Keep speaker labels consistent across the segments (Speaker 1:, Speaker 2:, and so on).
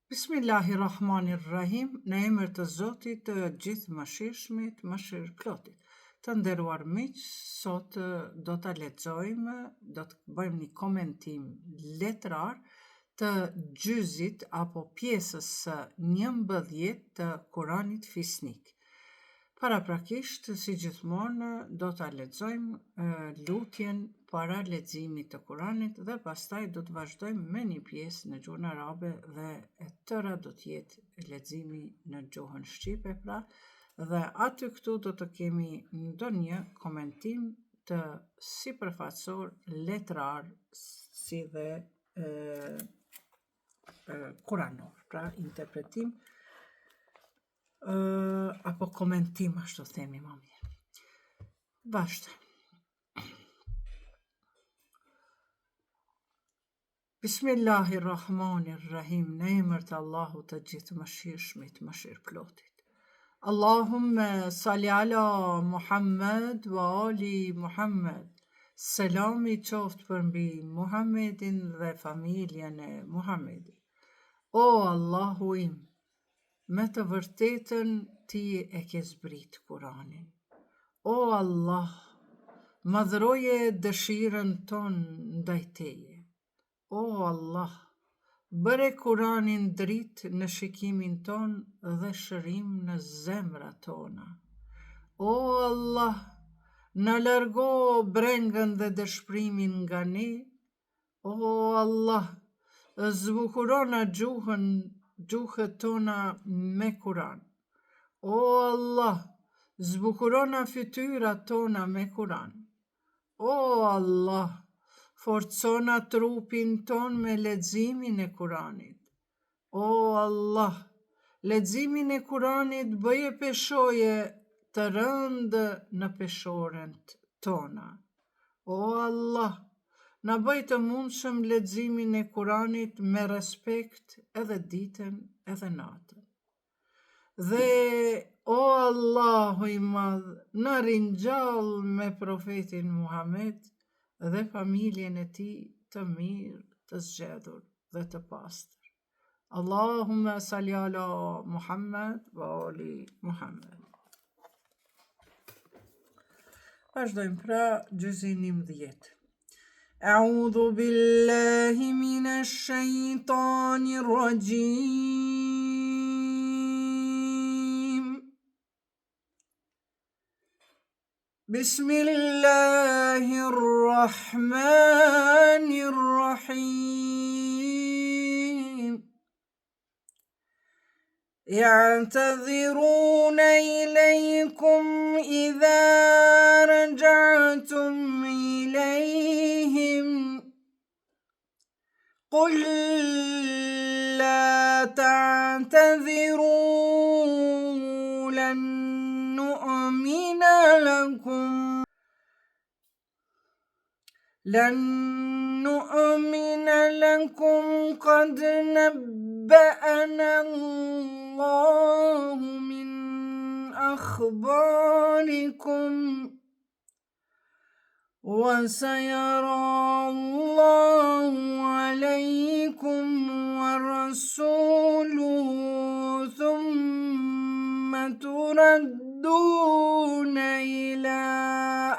Speaker 1: Bismillahirrahmanirrahim, në emër të Zotit të gjithë mëshirshmit, mëshirëplotit. Të nderuar miq, sot do ta lexojmë, do të bëjmë një komentim letrar të gjyzit apo pjesës së 11 të Kuranit Fisnik. Paraprakisht, si gjithmonë, do ta lexojmë lutjen para leximit të Kuranit dhe pastaj do të vazhdojmë me një pjesë në gjuhën arabe dhe e tëra do të jetë leximi në gjuhën shqipe, pra, dhe aty këtu do të kemi ndonjë komentim të sipërfaqësor letrar si dhe kuranor, pra interpretim apo komentim, ashtu themi më mirë. Vazhdojmë. Bismillahirrahmanirrahim, në emër të Allahut të gjithë mëshirshmit, mëshirëplotit. Allahumme salli ala Muhammed wa ali Muhammed. Selami qoftë për mbi Muhammedin dhe familjen e Muhammedit. O Allahu im, me të vërtetën ti e ke zbrit Kuranin. O Allah, madhroje dëshirën ton ndaj teje. O Allah, bëre Kuranin dritë në shikimin ton dhe shërim në zemrat tona. O Allah, na largo brengën dhe dëshprimin nga ne. O Allah, zbukurona gjuhët tona me Kuran. O Allah, zbukurona fytyrat tona me Kuran. O Allah, forcona trupin ton me leximin e Kuranit. O Allah, leximin e Kuranit bëje peshoje të rëndë në peshoren tona. O Allah, na bëj të mundshëm leximin e Kuranit me respekt edhe ditën edhe natën. Dhe o Allahu i madh, na ringjall me profetin Muhammed dhe familjen e tij të mirë, të zgjedhur dhe të pastër. Allahumme salli ala Muhammed wa ali Muhammed. Vazhdojmë pra gjyzin 11. A'udhu billahi minash shaitanir rajim. Bismillahirrahmanirrahim. يعتذرون إليكم إذا رجعتم إليهم قل لا تعتذروا لن نؤمن لكم قد نبأنا الله من أخباركم وسيرى الله عليكم ورسوله ثم تردون إلى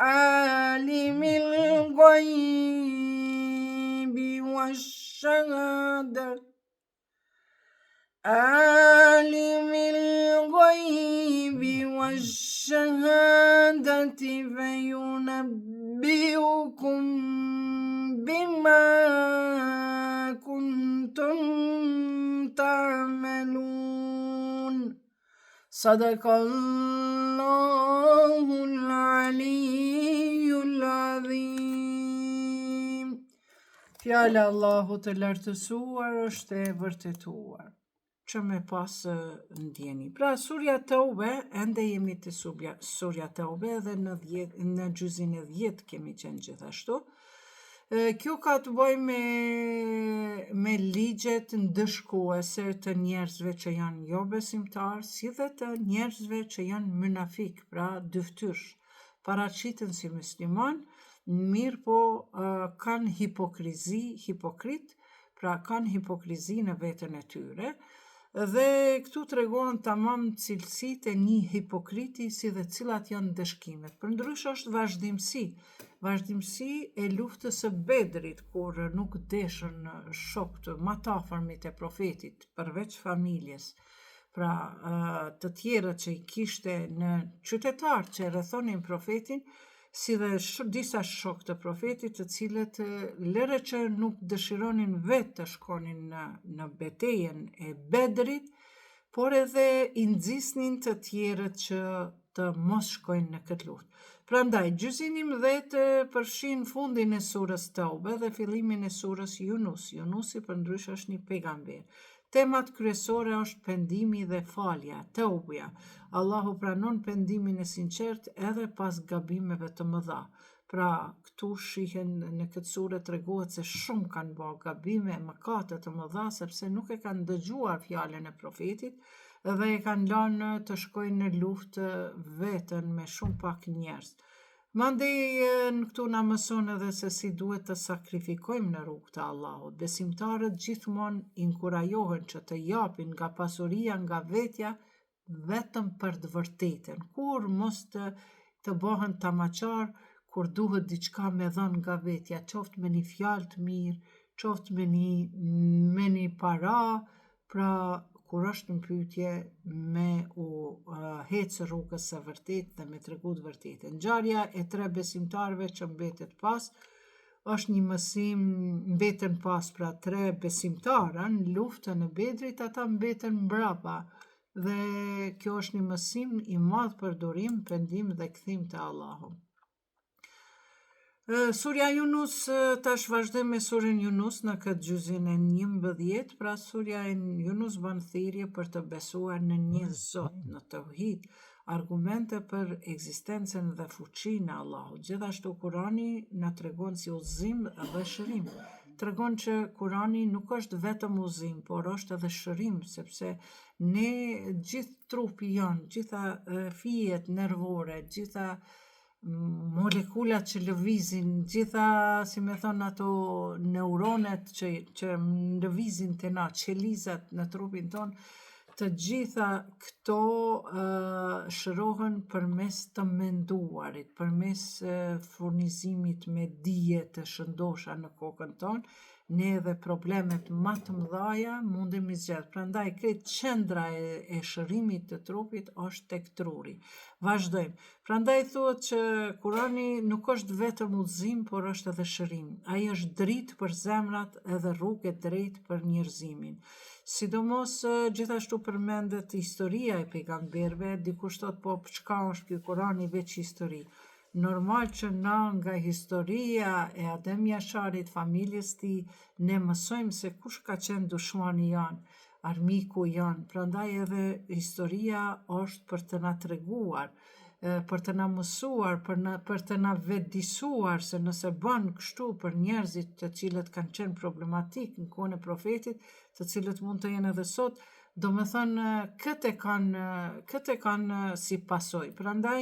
Speaker 1: عالم الغيب والشهادة فينبئكم بما كنتم تعملون. صدق الله العلي العظيم. Fjala Allahut të lartësuar është e vërtetuar, që me pas ndjeni. Pra, surja Taube, ende jemi të surja Taube dhe në gjyzin e 10 kemi qenë gjithashtu. Kjo ka të bëjë me ligjet ndëshkuese të njerëzve që janë jo besimtar, si dhe të njerëzve që janë munafik, pra dyftyrsh, paraqiten si musliman, mirë po kanë hipokrit, pra kanë hipokrizi në vetën e tyre, dhe këtu tregon tamam cilësitë e një hipokriti si dhe cilat janë dëshkimet. Përndryshe është vazhdimsi e luftës së Bedrit, kur nuk deshën shokët më të afërmit e profetit, përveç familjes, pra të tjerët që i kishte në qytetarë që rrethonin profetin, si dhe disa shokë të profetit, të cilët lere që nuk dëshironin vetë të shkonin në betejën e Bedrit, por edhe i nxisnin të tjerët që të mos shkojnë në këtë luftë. Prandaj, gjysimi 10 përfshin fundin e surës Taube dhe fillimin e surës Yunus. Yunusi përndryshe është një pejgamber. Temat kryesore është pendimi dhe falja, teubuja. Allahu pranon pendimin e sinqert edhe pas gabimeve të mëdha. Pra, këtu shihen në këtë sure tregohet se shumë kanë bërë gabime, mëkate të mëdha, sepse nuk e kanë dëgjuar fjalën e profetit dhe e kanë lënë të shkojnë në luftë vetën me shumë pak njerëz. Mandej në këtu na mëson edhe se si duhet të sakrifikojmë në rrugë të Allahut. Besimtarët gjithmonë inkurajohen që të japin nga pasuria, nga vetja, vetëm për të vërtetën. Kur mos të bëhen tamaqar, kur duhet diçka me dhënë nga vetja, qoftë me një fjalë të mirë, qoftë me një para, pra kur është në pyetje me u hecë rrugës së vërtet dhe me tregu të vërtetën. Ngjarja e 3 besimtarëve që mbetet pas është një mësim, mbeten pas pra 3 besimtarë në luftën e Bedrit, ata mbeten mbrapa dhe kjo është një mësim i madh për durim, pendim dhe kthim te Allahu. Surja Yunus, tash vazhdojmë me surën Yunus në këtë gjuzin e 11, pra surja e Yunus bën thirrje për të besuar në një Zot, në tauhid, argumente për ekzistencën dhe fuqinë e Allahut. Gjithashtu Kurani na tregon si udhëzim dhe shërim. Tregon që Kurani nuk është vetëm udhëzim, por është edhe shërim, sepse ne gjithë trupi janë, gjitha fijet nervore, gjitha molekulat që lëvizin, gjitha, si me thonë, ato neuronet që lëvizin të na, qelizat në trupin ton, të gjitha këto shërohen përmes të menduarit, përmes furnizimit me dije të shëndosha në kokën ton, ne edhe problemet më të mëdhaja mundemi zgjedh. Prandaj këtë qendra e shërimit të trupit është tek truri. Vazhdojmë. Prandaj thuhet që Kurani nuk është vetëm udhëzim, por është edhe shërim. Ai është dritë për zemrat edhe rrugë e drejtë për njerëzimin. Sidomos gjithashtu përmendet historia e pejgamberëve, dikush thot po çka është ky Kurani veç histori. Normal që na nga historia e Adem Jasharit, familjes tij, ne mësojmë se kush ka qenë dushmani janë, armiku janë. Prandaj edhe historia është për të na treguar, për të na mësuar, për të na vetëdijsuar se nëse bën kështu për njerëzit të cilët kanë qenë problematik në kohën e profetit, të cilët mund të jenë edhe sot, domethënë këtë kanë si pasojë. Prandaj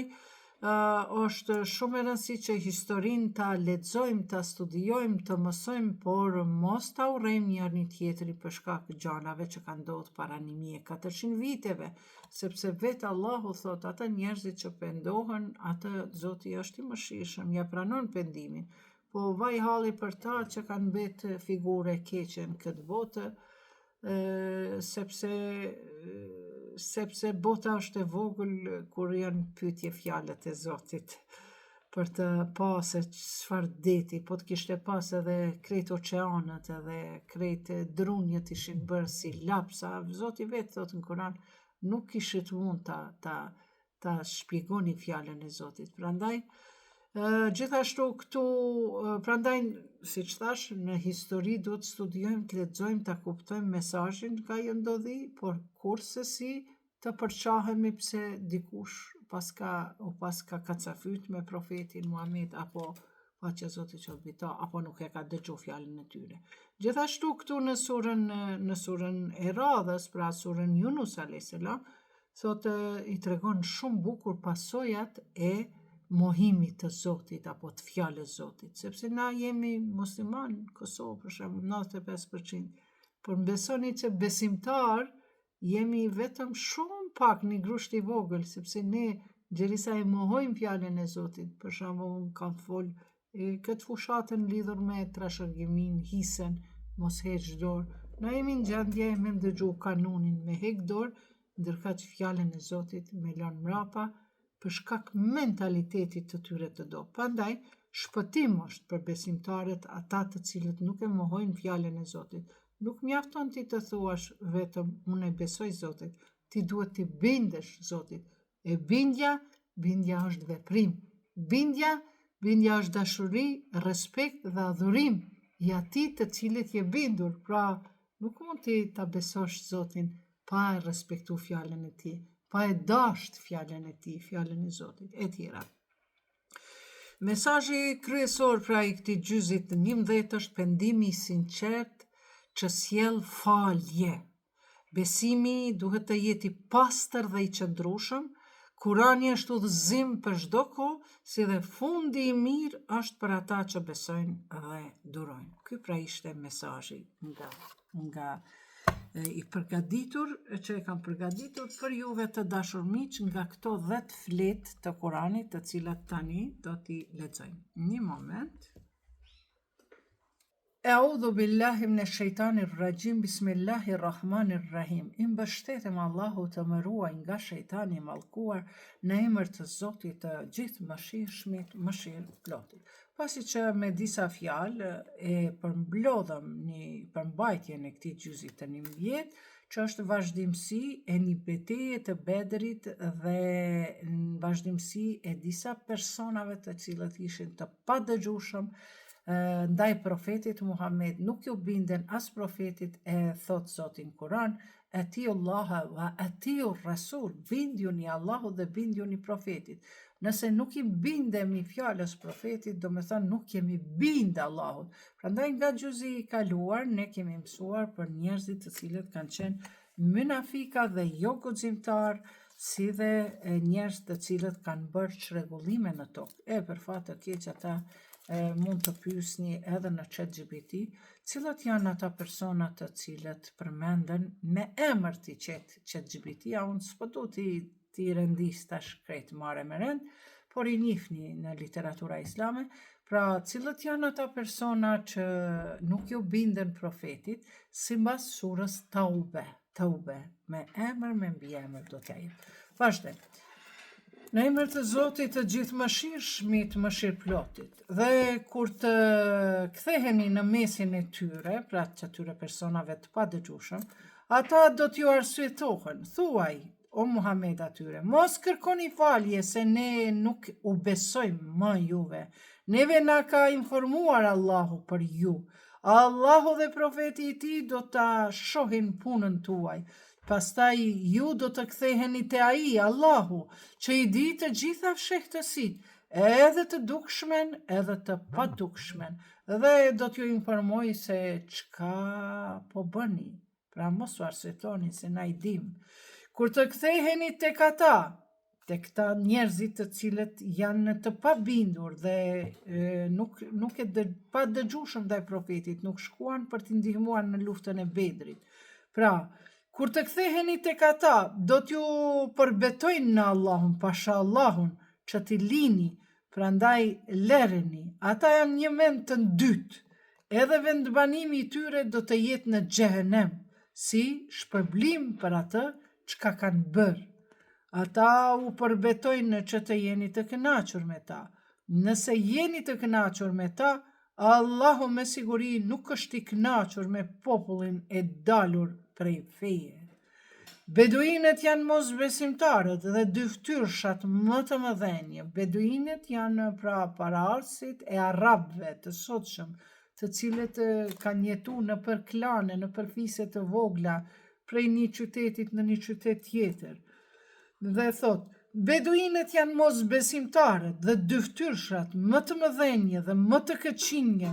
Speaker 1: është shumë e rëndësishme që historinë ta lexojmë, ta studiojmë, të mësojmë, por mos ta urrejmë njëri tjetrin për shkak të gjërave që kanë ndodhur para 1400 viteve, sepse vetë Allahu thot ata njerëzit që pendohen, atë Zoti është i mëshirshëm, ja pranon pendimin. Po vaj halli për ta që kanë mbet figure keqe në këtë botë, sepse bota është e vogël kur janë pyetje fjalët e Zotit për të pasë çfarë deti, po të kishte pas edhe krejt oqeanët edhe krejt drunjët ishin bërë si lapsa. Zoti vetë thot në Kur'an nuk kishit mund ta shpjegoni fjalën e Zotit. Prandaj gjithashtu këtu, prandaj, siç thash, në histori duhet të studiojmë, të lexojmë, ta kuptojmë mesazhin nga ajo ndodhi, por kurse të përqahemi pse dikush paska kacafyt me profetin Muhammed apo paqja e Zotit qoftë mbi ta, apo nuk e ka dëgjuar fjalën e tyre. Gjithashtu këtu në surën e radhës, pra surën Yunus alayhis salam, thotë i tregon shumë bukur pasojat e mohimit të Zotit apo të fjalës Zotit, sepse na jemi musliman në Kosovë për shembull 95%, por besoni që besimtar jemi vetëm shumë pak një grusht i vogël, sepse ne derisa e mohojmë fjalën e Zotit, për shembull unë kam fol këtë fushatën lidhur me trashëgimin, hisen, mos heq dorë. Na jemi në gjendje me ndëgju kanunin me hek dorë, ndërka që fjalën e Zotit me lënë mrapa për shkak mentalitetit të tyre të do. Prandaj, shpëtim është për besimtarët ata të cilët nuk e mohojnë fjalën e Zotit. Nuk mjafton ti të thuash vetëm unë e besoj Zotit, ti duhet të bindesh Zotit. E bindja është veprim. Bindja është dashuri, respekt dhe adhurim i atij të cilit je bindur. Pra, nuk mund ti ta besosh Zotin pa e respektu fjalën e tij, pa e dasht fjalën e tij, fjalën e Zotit, e tjera. Mesazhi kryesor pra i këtij gjyzit të 11 është pendimi i sinqert që sjell falje. Besimi duhet të jetë i pastër dhe i qëndrueshëm. Kurani është udhëzim për çdo kohë, si dhe fundi i mirë është për ata që besojnë dhe durojnë. Ky pra ishte mesazhi nga i përgatitur, që e kam përgatitur për juve të dashur miq nga këto 10 fletë të Kuranit, të cilat tani do t'i lexojmë. Një moment. Eudhu billahi minash shaitanir rajim, bismillahirrahmanirrahim. I mbështetem Allahu të më ruaj nga shejtani i mallkuar, në emër të Zotit të gjithë mëshirshmit, mëshirëplotit. Pasi që me disa fjalë e përmblodhëm një përmbajtjen e këtij gjyzi të 11, që është vazhdimsi e një betejë të Bedrit dhe vazhdimsi e disa personave të cilët ishin të padëgjueshëm ndaj profetit Muhammed, nuk ju binden as profetit, e thot Zoti në Kur'an, atiu Allah wa atiu Rasul, bindjuni Allahut dhe bindjuni profetit. Nëse nuk i bindemi fjalës profetit, do me thënë nuk kemi bind Allahut. Prandaj nga gjyzi i kaluar ne kemi mësuar për njerëzit të cilët kanë qenë mynafika dhe jo guximtar, si dhe njerëz të cilët kanë bërë çrregullime në tokë. Për fat të keq ata mund të pyesni edhe në ChatGPT, cilat janë ata persona të cilët përmenden me emër ti ChatGPT, unë s'po du ti rendis tash krejt marrë me rend, por i njihni në literatura islame, pra cilët janë ata persona që nuk ju binden profetit, sipas surës Taube, me emër, me mbiemër do t'ja jep. Vazhdim. Në emër të Zotit të gjithë mëshirshmit, mëshirëplotit. Dhe kur të ktheheni në mesin e tyre, pra të tyre personave të padëgjueshëm, ata do t'ju arsyetohen. Thuaj, o Muhammed atyre, mos kërkoni falje se ne nuk u besojmë më juve. Neve na ka informuar Allahu për ju. Allahu dhe profeti i tij do ta shohin punën tuaj. Pastaj ju do të ktheheni te ai, Allahu, që i di të gjitha fshehtësitë, edhe të dukshmen, edhe të padukshmen, dhe do t'ju informoj se çka po bëni. Pra mos u arsyetoni se na i dim. Kur të ktheheni tek ata, tek këta njerëzit të cilët janë të pabindur dhe nuk e padëgjueshëm ndaj profetit, nuk shkuan për t'i ndihmuar në luftën e Bedrit. Pra, kur të ktheheni tek ata, do t'ju përbetojnë në Allahun, pasha Allahun, që t'i lini, prandaj lereni. Ata janë një mend të dytë, edhe vendbanimi i tyre do të jetë në xhehenem, si shpërblim për atë çka kanë bërë. Ata u përbetojnë që të jeni të kënaqur me ta. Nëse jeni të kënaqur me ta, Allahu me siguri nuk është i kënaqur me popullin e dalur prej feje. Beduinët janë mosbesimtarët dhe dyftyrshat më të mëdhenj. Beduinët janë pra paraardhësit e arabëve të sotshëm, të cilët kanë jetuar në për klane, në për fise të vogla, prej një qytetit në një qytet tjetër. Dhe thot, beduinët janë mosbesimtarët dhe dyftyrshat më të mëdhenj dhe më të këqinj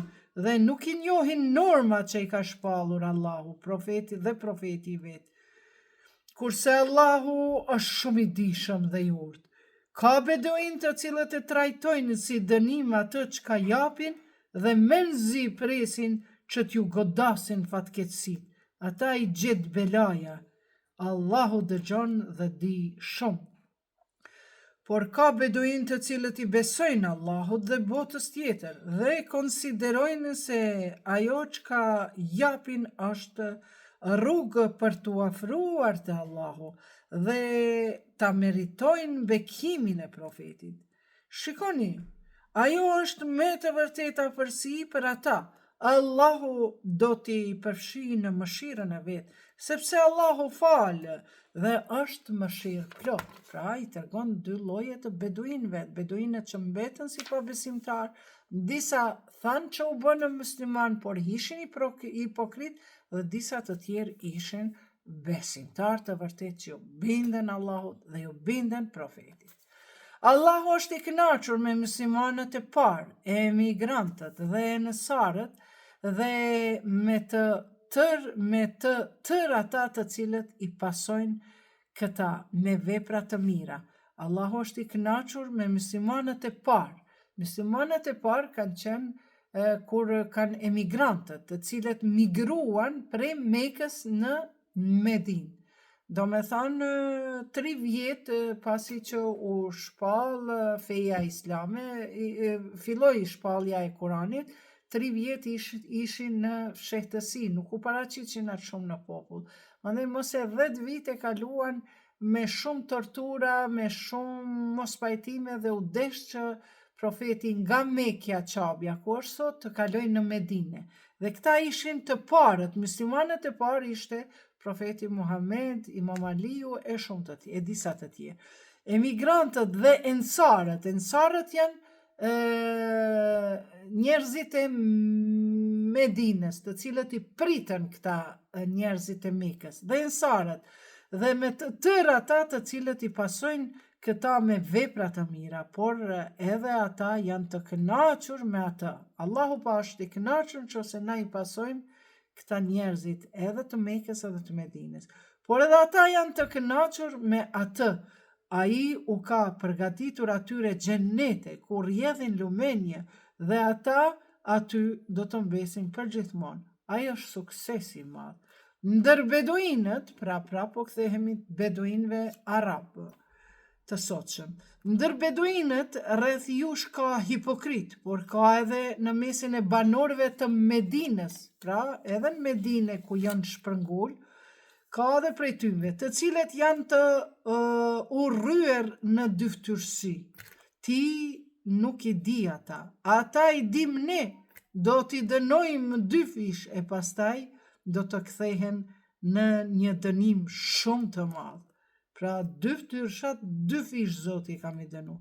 Speaker 1: dhe nuk i njohin normat që i ka shpallur Allahu, profeti dhe profeti i vet. Kurse Allahu është shumë i dijshëm dhe i urtë. Ka beduin të cilët e trajtojnë si dënim atë që ka japin dhe menzi presin që t'ju godasin fatkeqësit. Ata i gjet belaja. Allahu dëgjon dhe di shumë. Por ka beduin të cilët i besojnë Allahut dhe botës tjetër dhe konsiderojnë se ajo që ka japin është rrugë për t'u afruar te Allahu dhe ta meritojnë bekimin e profetit. Shikoni, ajo është me të vërteta përsi për ata. Allahu do t'i përfshi në mëshirën e vetë, sepse Allahu falë dhe është mëshirë plot. Pra i tregon dy lloje të beduinëve, beduinët që mbetën si pabesimtar, disa thanë që u bënë musliman, por ishin hipokrit, dhe disa të tjerë ishin besimtar të vërtet që ju binden Allahut dhe ju binden profetit. Allahu është i kënaqur me muslimanët e parë, emigrantët dhe enësarët dhe me të tërë ata të cilët i pasojnë këta me vepra të mira. Allahu është i kënaqur me muslimanët e parë. Muslimanët e parë kanë qenë kur kanë emigrantët, të cilët migruan prej Mekës në Medinë. Do me thanë 3 vjetë pasi që u shpall feja islame, filloi shpallja e Kuranit, 3 vjetë ishin në fshehtësi, nuk u paraqitin atë shumë në popull. Mandej mos e 10 vite kaluan me shumë tortura, me shumë mospajtime dhe u desh që profeti nga Mekja qabja, ku është sot, të kalojnë në Medine. Dhe këta ishin të parët, muslimanët e parë ishte profeti Muhammed, Imam Aliu e shumë të tjerë, e disa të tjerë. Emigrantët dhe ensarët janë njerëzit e Medinës, të cilët i pritën këta njerëzit e Mekës, dhe ensarët, dhe me të tërë ata të cilët i pasojnë këta me vepra të mira, por edhe ata janë të kënaqur me ata. Allahu pa është i kënaqur nëse na i pasojmë këta njerëzit edhe të Mekës edhe të Medinës. Por edhe ata janë të kënaqur me atë. Ai u ka përgatitur atyre xhenete ku rrjedhin lumenje dhe ata aty do të mbesin përgjithmonë. Ai është suksesi i madh. Ndër beduinët, pra po kthehemi beduinëve arabë të sotshëm. Ndër beduinët rreth jush ka hipokrit, por ka edhe në mesin e banorëve të Medinës, pra edhe në Medinë ku janë shpërngul, ka edhe prej tyre, të cilët janë të urryer në dyftyrsi. Ti nuk i di ata i dim ne, do t'i dënojmë 2 fish e pastaj do të kthehen në një dënim shumë të madh. Pra 2 fytyrshat, 2 fish Zoti kam i dënu.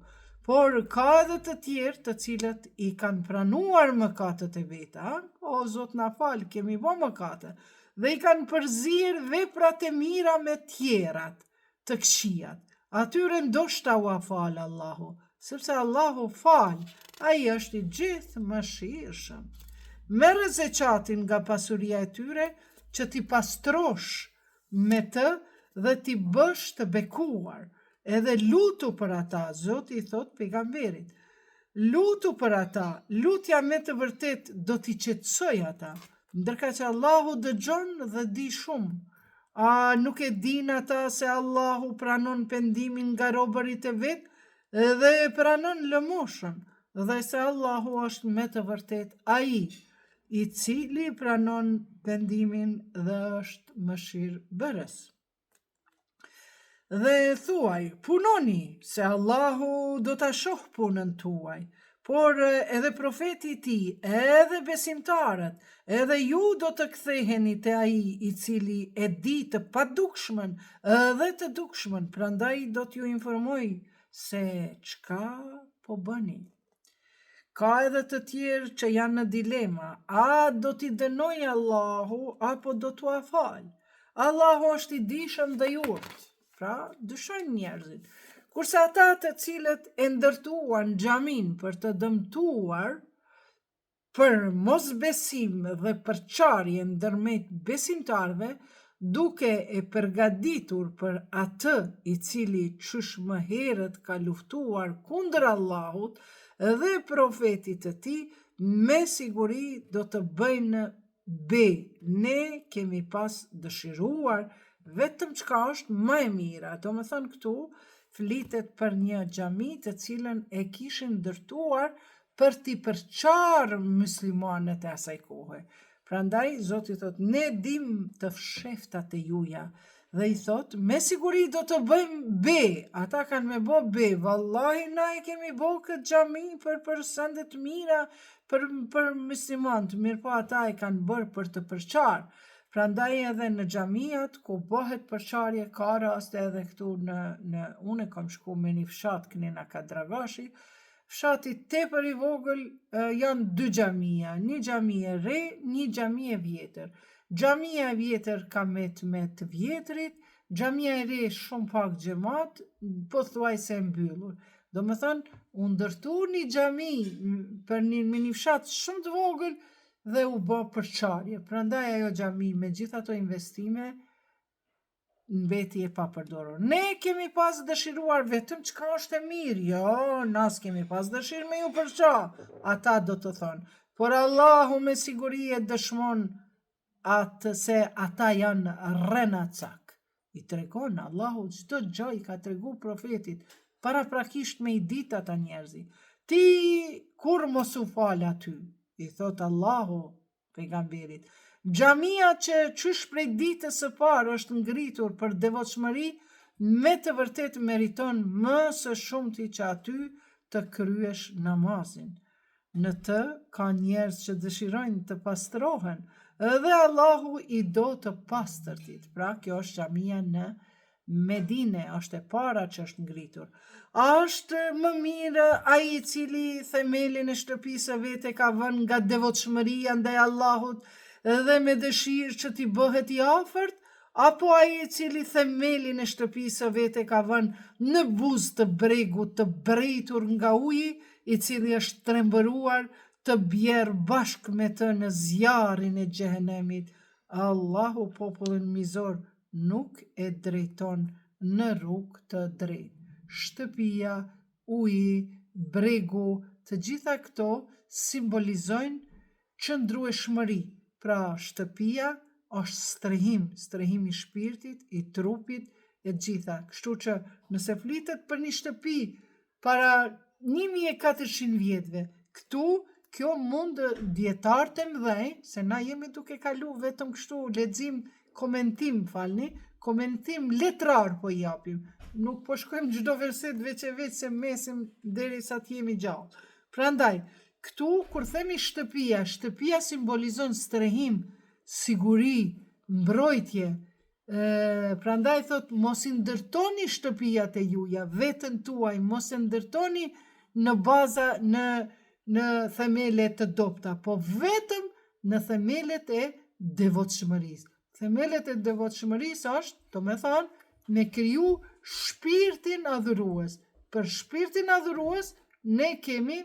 Speaker 1: Por ka edhe të tjerë të cilët i kanë pranuar mëkatet e veta, o Zot na fal, kemi bë mëkate, dhe i kanë përzirë veprat e mira me tjerat të këqijat. Atyre ndoshta u fal Allahu, sepse Allahu fal, ai është i gjithë mëshirshëm. Merë zeqatin nga pasuria e tyre që ti pastrosh me të dhe ti bësh të bekuar, edhe lutu për ata, Zoti i thot pejgamberit. Lutu për ata, lutja me të vërtet do t'i qetësoj ata, ndërka që Allahu dëgjon dhe di shumë. A nuk e din ata se Allahu pranon pendimin nga robërit e vet dhe pranon lëmoshën, dhe se Allahu është me të vërtet ai i cili pranon pendimin dhe është mëshirëbërës. Dhe thuaj, punoni, se Allahu do ta shoh punën tuaj, por edhe profeti i tij, edhe besimtarët, edhe ju do të ktheheni te ai i cili e di të padukshmën edhe të dukshmën, prandaj do t'ju informoj se çka po bëni. Ka edhe të tjerë që janë në dilema, a do t'i dënoj Allahu apo do t'u afal? Allahu është i dijshëm dhe i urtë. Pra, dyshojnë njerëzit. Kurse ata të cilët e ndërtuan xhamin për të dëmtuar për mosbesim dhe përçarje ndërmjet besimtarve, duke e përgatitur për atë i cili qysh më herët ka luftuar kundër Allahut dhe profetit të tij, me siguri do të bëjnë be. Ne kemi pas dëshiruar vetëm çka është më e mira. Do më thënë këtu flitet për një xhami të cilën e kishin ndërtuar për t'i përqarë muslimanët e asaj kohe. Prandaj Zoti thot, ne dim të fsheftat e juja, dhe i thot, me siguri do të bëjmë be. Ata kanë me bo be, vallahi na e kemi bo këtë xhami për sendet mira, për muslimanët, mirë po ata e kanë bërë për të përqarë. Prandaj edhe në xhamiat ku bëhet përçarje, ka raste edhe këtu në unë kam shku me një fshat Knina Kadragashi, fshati tepër i vogël, janë 2 xhamia, një xhami e re, një xhami e vjetër. Xhamia e vjetër ka me të vjetrit, xhamia e re shumë pak xhamat, pothuajse e mbyllur. Do më thënë, u ndërtu një xhami për me një fshat shumë të vogël dhe u bë përçarje. Prandaj ajo xhami me gjitha ato investime mbeti e papërdorur. Ne kemi pas dëshiruar vetëm çka është e mirë. Jo, nas kemi pas dëshirë me ju përça. Ata do të thonë. Por Allahu me siguri e dëshmon atë se ata janë rrenacak. I tregon Allahu çdo gjë i ka tregu profetit paraprakisht me i ditë ata njerëzi. Ti kur mos u fal aty, i thot Allahu pejgamberit. Xhamia që qysh prej ditës së parë është ngritur për devotshmëri, me të vërtet meriton më së shumti që aty të kryesh namazin. Në të ka njerëz që dëshirojnë të pastrohen, dhe Allahu i do të pastërtit. Pra kjo është xhamia në Medine, është e para që është ngritur. Është më mirë ai i cili themelin e shtëpisë vete ka vënë nga devotshmëria ndaj Allahut dhe me dëshirë që t'i bëhet i afërt, apo ai i cili themelin e shtëpisë vete ka vënë në buzë të bregut të brejtur nga uji, i cili është trembëruar të bjerë bashkë me të në zjarin e xhehenemit. Allahu popullin mizor nuk e drejton në rrugë të drejtë. Shtëpia, uji, bregu, të gjitha këto simbolizojnë qëndrueshmëri. Pra shtëpia është strehim i shpirtit, i trupit, e gjitha. Kështu që nëse flitet për një shtëpi para 1400 vjetëve, këtu kjo mund dietarët e mëdhenj, se na jemi duke kalu vetëm kështu lexim, komentim letrar po japim. Nuk po shkojmë çdo verset veç se mesim derisa të jemi gjallë. Prandaj, këtu kur themi shtëpia simbolizon strehim, siguri, mbrojtje. Prandaj thot, mos i ndërtoni shtëpijat e juja, veten tuaj, mos e ndërtoni në baza në themelet të dobta, po vetëm në themelet e devotshmërisë. Themelet e devotshmërisë është, do me thonë, me kriju shpirtin adhurues. Për shpirtin adhurues ne kemi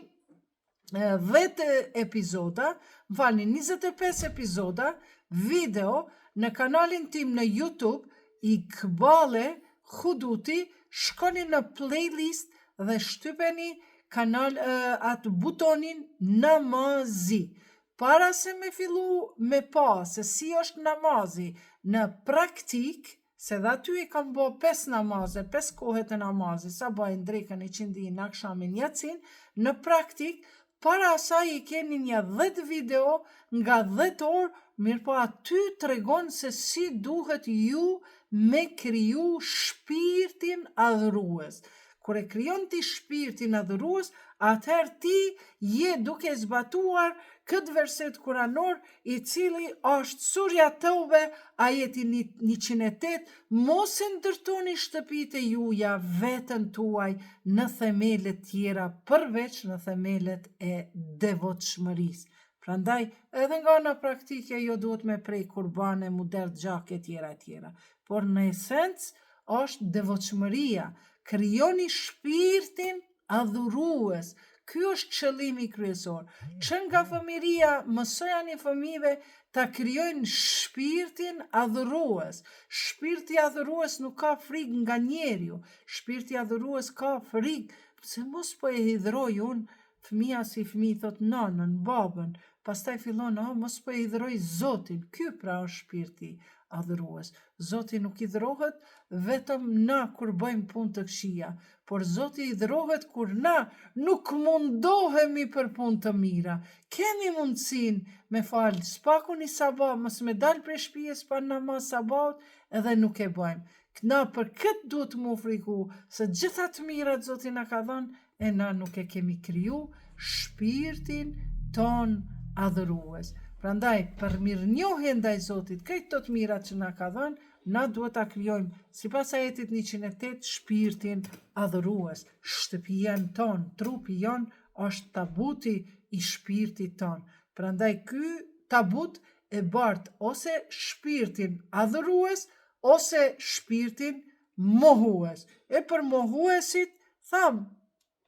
Speaker 1: 10 epizoda, 25 epizoda video në kanalin tim në YouTube, Iqbale Huduti. Shkoni në playlist dhe shtypeni atë butonin namazi. Para se me fillu me pa se si është namazi në praktik, se dhe aty i kam bo 5 namaze, 5 kohet e namazi, sa bajnë drekën i qindi në akshamin jacin, në praktik, para asaj i keni një 10 video nga 10 orë, mirë po aty të regon se si duhet ju me kriju shpirtin adhurues. Kur e krijon ti shpirtin adhurues, atëherë ti je duke zbatuar këtë verset kuranor, i cili është surja Tëube, ajeti 108, mos e ndërtoni shtëpitë e juja veten tuaj në themelet tjera, përveç në themelet e devotshmërisë. Prandaj, edhe nga ana praktike jo duhet me prej kurbane, muder, gjak e tjera. Por në esencë është devotshmëria. Krijoni shpirtin adhurues. Ky është qëllimi kryesor. Që nga fëmiria mësojani fëmijëve ta krijojnë shpirtin adhurues. Shpirti adhurues nuk ka frikë nga njeriu. Shpirti adhurues ka frikë se mos po e hidhroj unë fëmia si fëmijë thot nanën, babën, pastaj fillon, mos po e hidhroj Zotin. Ky pra është shpirti adhurues. Zoti nuk hidhrohet vetëm na kur bëjmë punë të këqija, por Zoti hidhrohet kur na nuk mundohemi për punë të mira. Kemi mundësinë me falë spaku një sabat, mos me dalë prej shtëpisë pa namaz sabat, edhe nuk e bëjmë. Na për këtë duhet mu friku, se gjitha të mirat Zoti na ka dhënë, e na nuk e kemi kriju shpirtin ton adhurues. Prandaj, për mirënjohje ndaj Zotit, këto të mirat që na ka dhënë, na duhet ta krijojmë, sipas ajetit 108, shpirtin adhurues. Shtëpia ton, trupi jon është tabuti i shpirtit ton. Prandaj ky tabut e bart ose shpirtin adhurues ose shpirtin mohues. E për mohuesit tham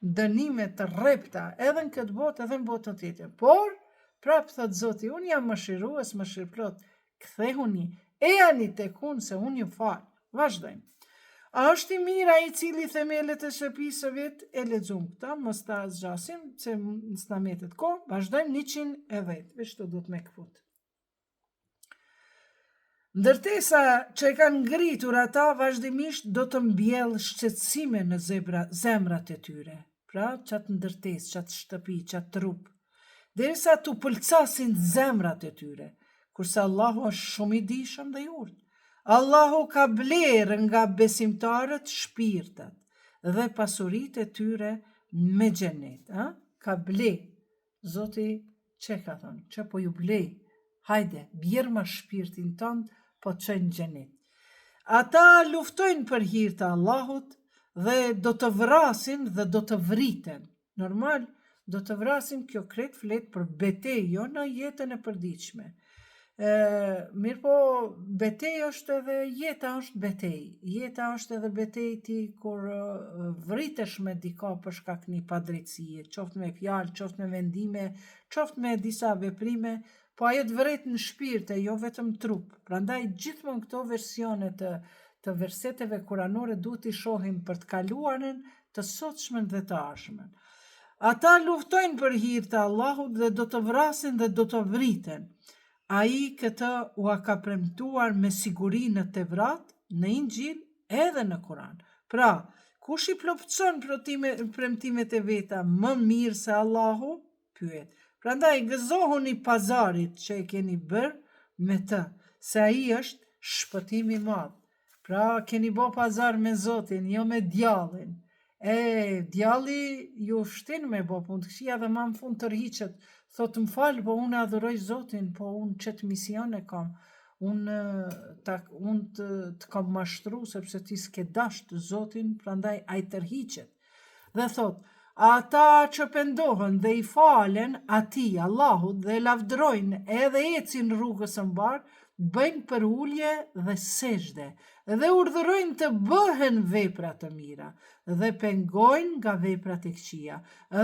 Speaker 1: dënime të rrepta edhe në këtë botë edhe në botën tjetër. Por prap thot Zoti, unë jam mëshirues, mëshirëplot. Kthehuni, ejani tek unë se unë ju fal. Vazhdojmë. A është i mirë ai i cili themelet e shtëpisë së vet? E lexojmë këta, mos ta zgjasim se s'na mbetet kohë. Vazhdojmë 110. Veç të duhet me këput. Ndërtesa që e kanë ngritur ata vazhdimisht do të mbjell shqetësime në zemrat e tyre. Pra, qatë ndërtesë, qatë shtëpi, qatë trup. Derisa t'u pëlcasin zemrat e tyre, kurse Allahu është shumë i dijshëm dhe i urtë. Allahu ka blerë nga besimtarët shpirtat dhe pasuritë e tyre me xhenet. Ka ble. Zoti që ka thonë? Që po ju blej? Hajde, bjerë ma shpirtin tënd, po të qenë xhenet. Ata luftojnë për hir të Allahut dhe do të vrasin dhe do të vriten. Normal, do të vrasin, kjo kret flet për betejë, jo në jetën e përditshme. Mirë po, betej është edhe jeta është betej. Jeta është edhe betej ti kur vritesh me dika për shkak një padrejtësie, qoftë me fjalë, qoftë me vendime, qoftë me disa veprime, po ajo të vret në shpirt e jo vetëm trup. Prandaj gjithmonë këto versione të verseteve kuranore duhet i shohim për të kaluarën, të sotshmën dhe të ardhmen. Ata luftojnë për hir të Allahut dhe do të vrasin dhe do të vriten. Ai këtë u ka premtuar me siguri në Tevrat, në Injil edhe në Kuran. Pra, kush i plotëson premtimet e veta më mirë se Allahu? Pyet. Prandaj gëzohuni pazarit që e keni bërë me të, se ai është shpëtimi i madh. Pra, keni bë pazar me Zotin, jo me djallin. Djalli ju shtin me bë punë të këqija dhe më në fund tërhiqet. Thot më falë, po unë adhuroj Zotin, po unë qëtë mision e kam. Unë të kam mashtru, sepse ti s'ke dasht Zotin, prandaj ai tërhiqet. Dhe thot, ata që pendohen dhe i falen atij Allahut dhe lavdrojnë edhe ecin rrugës së mbar, bëjnë për ulje dhe sejdë dhe urdhërojnë të bëhen vepra të mira dhe pengojnë nga veprat e këqija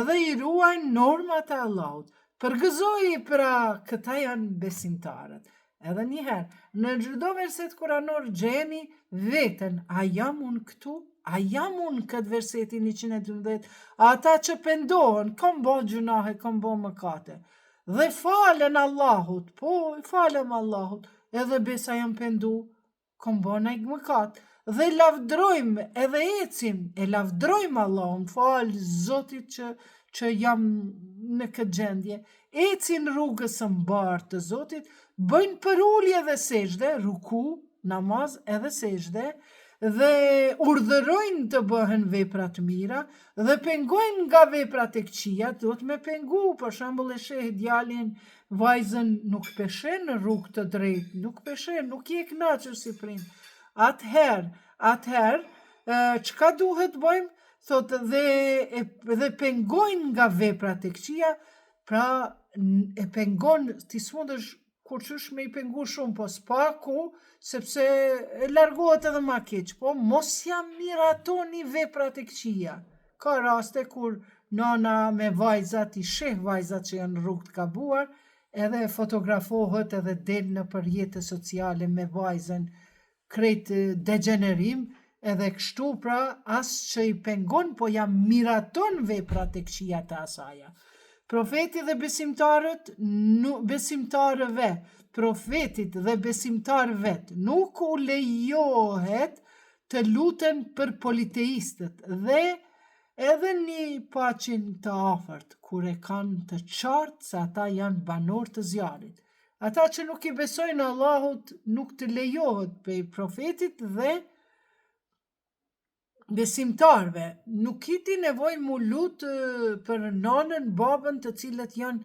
Speaker 1: dhe i ruajnë normat e Allahut. Përgëzoi pra këta janë besimtarët. Edhe njëherë, në çdo verset kuranor gjeni veten, a jam unë këtu? A jam unë këtë versetin 112? Ata që pendohen, kam bo gjunahe, kam bo mëkate. Dhe falen Allahut, po falem Allahut, edhe besa jam pendu, kam bo në mëkat. Dhe lavdrojmë, edhe ecim, e lavdrojmë Allahun, falë Zotit që jam në këtë gjendje. Ecin rrugës së mbar të Zotit, bëjnë për ulje dhe sejdë, ruku, namaz edhe sejdë, dhe urdhërojnë të bëhen vepra të mira dhe pengojnë nga veprat e këqija, duhet me pengu, për shembull e sheh djalin, vajzën nuk peshen në rrugë të drejtë, nuk peshen, nuk je kënaqur si prind. Atëherë, çka duhet bëjmë? Thotë dhe pengojnë nga veprat e këqija, pra e pengon, ti s'mundesh kur qysh me i pengu shumë, po s'paku, sepse e largohet edhe ma keq, po mos ja miratoni veprat e këqija. Ka raste kur nana me vajzat, i sheh vajzat që janë rrugë të gabuar, edhe fotografohet edhe del në përjetës sociale me vajzën krejt degenerim, edhe kështu pra as që i pengon, po ja miraton veprat e këqija të asaja. Profeti dhe besimtarëve, profetit dhe besimtarëve nuk u lejohet të luten për politeistët dhe edhe një paqin të afërt, kur e kanë të qartë se ata janë banor të zjarit. Ata që nuk i besojnë Allahut nuk të lejohet prej profetit dhe besimtarve, nuk kiti nevoj mu lutë për nanën, babën të cilët janë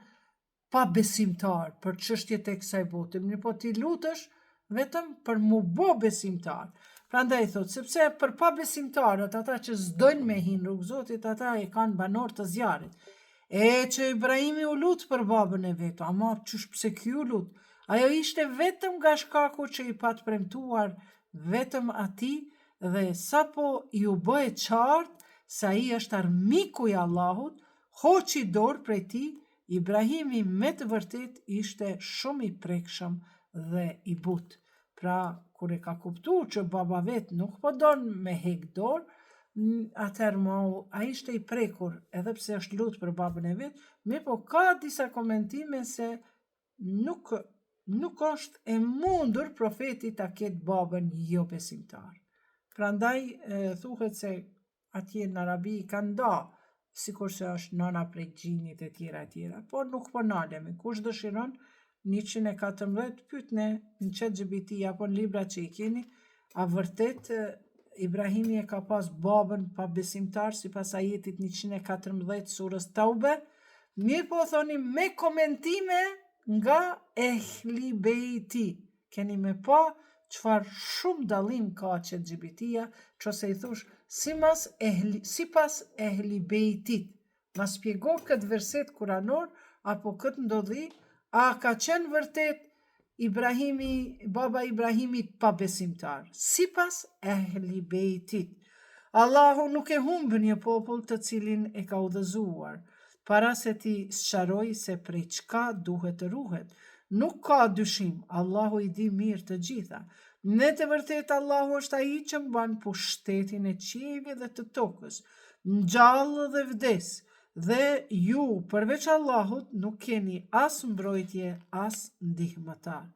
Speaker 1: pa besimtar për çështjet e kësaj bote, mirë po ti lutësh vetëm për mu bo besimtar. Prandaj thot, sepse për pa besimtarët, ata që s'dojnë me hinë rrugë Zotit, ata e kanë banor të zjarit. E që Ibrahimi u lutë për babën e vetë, ama qysh pse kjo lutë? Ajo ishte vetëm nga shkaku që i patë premtuar vetëm ati, dhe sapo ju bëhe qartë se ai është armiku i Allahut, hoqi dorë prej tij, Ibrahimi me të vërtet ishte shumë i prekshëm dhe i butë. Pra, kur e ka kuptuar që baba vet nuk po don me hek dorë, atëherë ai ishte i prekur, edhe pse është lutë për babën e vet, mirë po ka disa komentime se nuk është e mundur profeti ta ketë babën jo besimtar. Prandaj thuhet se atje në Arabi kanë nda, sikur se është nana prej gjinit e tjera, por nuk po nalemi. Kush dëshiron 114 pyetne në ChatGPT apo në libra që i keni, a vërtet Ibrahimi e ka pas babën pa besimtar sipas ajetit 114 surës Taube? Mirë po thoni me komentime nga Ehli Beiti. Keni me pa çfarë shumë dallim ka ChatGPT-ja, çose i thosh sipas Ehli Beitit. Ma spjego këtë verset kuranor apo këtë ndodhi, a ka qenë vërtet baba Ibrahimit pa besimtar, sipas Ehli Beitit. Allahu nuk e humbë një popull të cilin e ka udhëzuar, para se ti sqaroj se prej çka duhet të ruhet. Nuk ka dyshim, Allahu i di mirë të gjitha. Me të vërtet Allahu është ai që mban pushtetin e qiejve dhe të tokës, ngjallë dhe vdes, dhe ju përveç Allahut nuk keni as mbrojtje as ndihmëtar.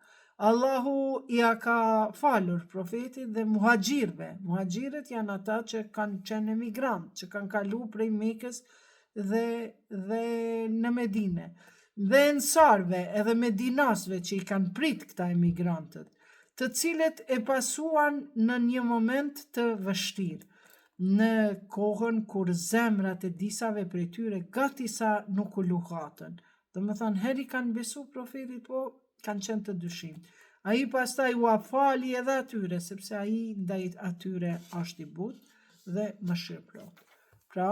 Speaker 1: Allahu ja ka falur profetit dhe muhaxhirëve. Muhaxhirët janë ata që kanë qenë emigrantë, që kanë kalu prej Mekës dhe në Medine, dhe ensarve edhe medinasve që i kanë prit këta emigrantët, të cilët e pasuan në një moment të vështirë, në kohën kur zemrat e disave prej tyre gati sa nuk u luhatën. Domethënë heri kanë besu profetit, po kanë qenë të dyshim. Ai pastaj u afali edhe atyre, sepse ai ndaj atyre është i butë dhe mëshirëplot. Pra,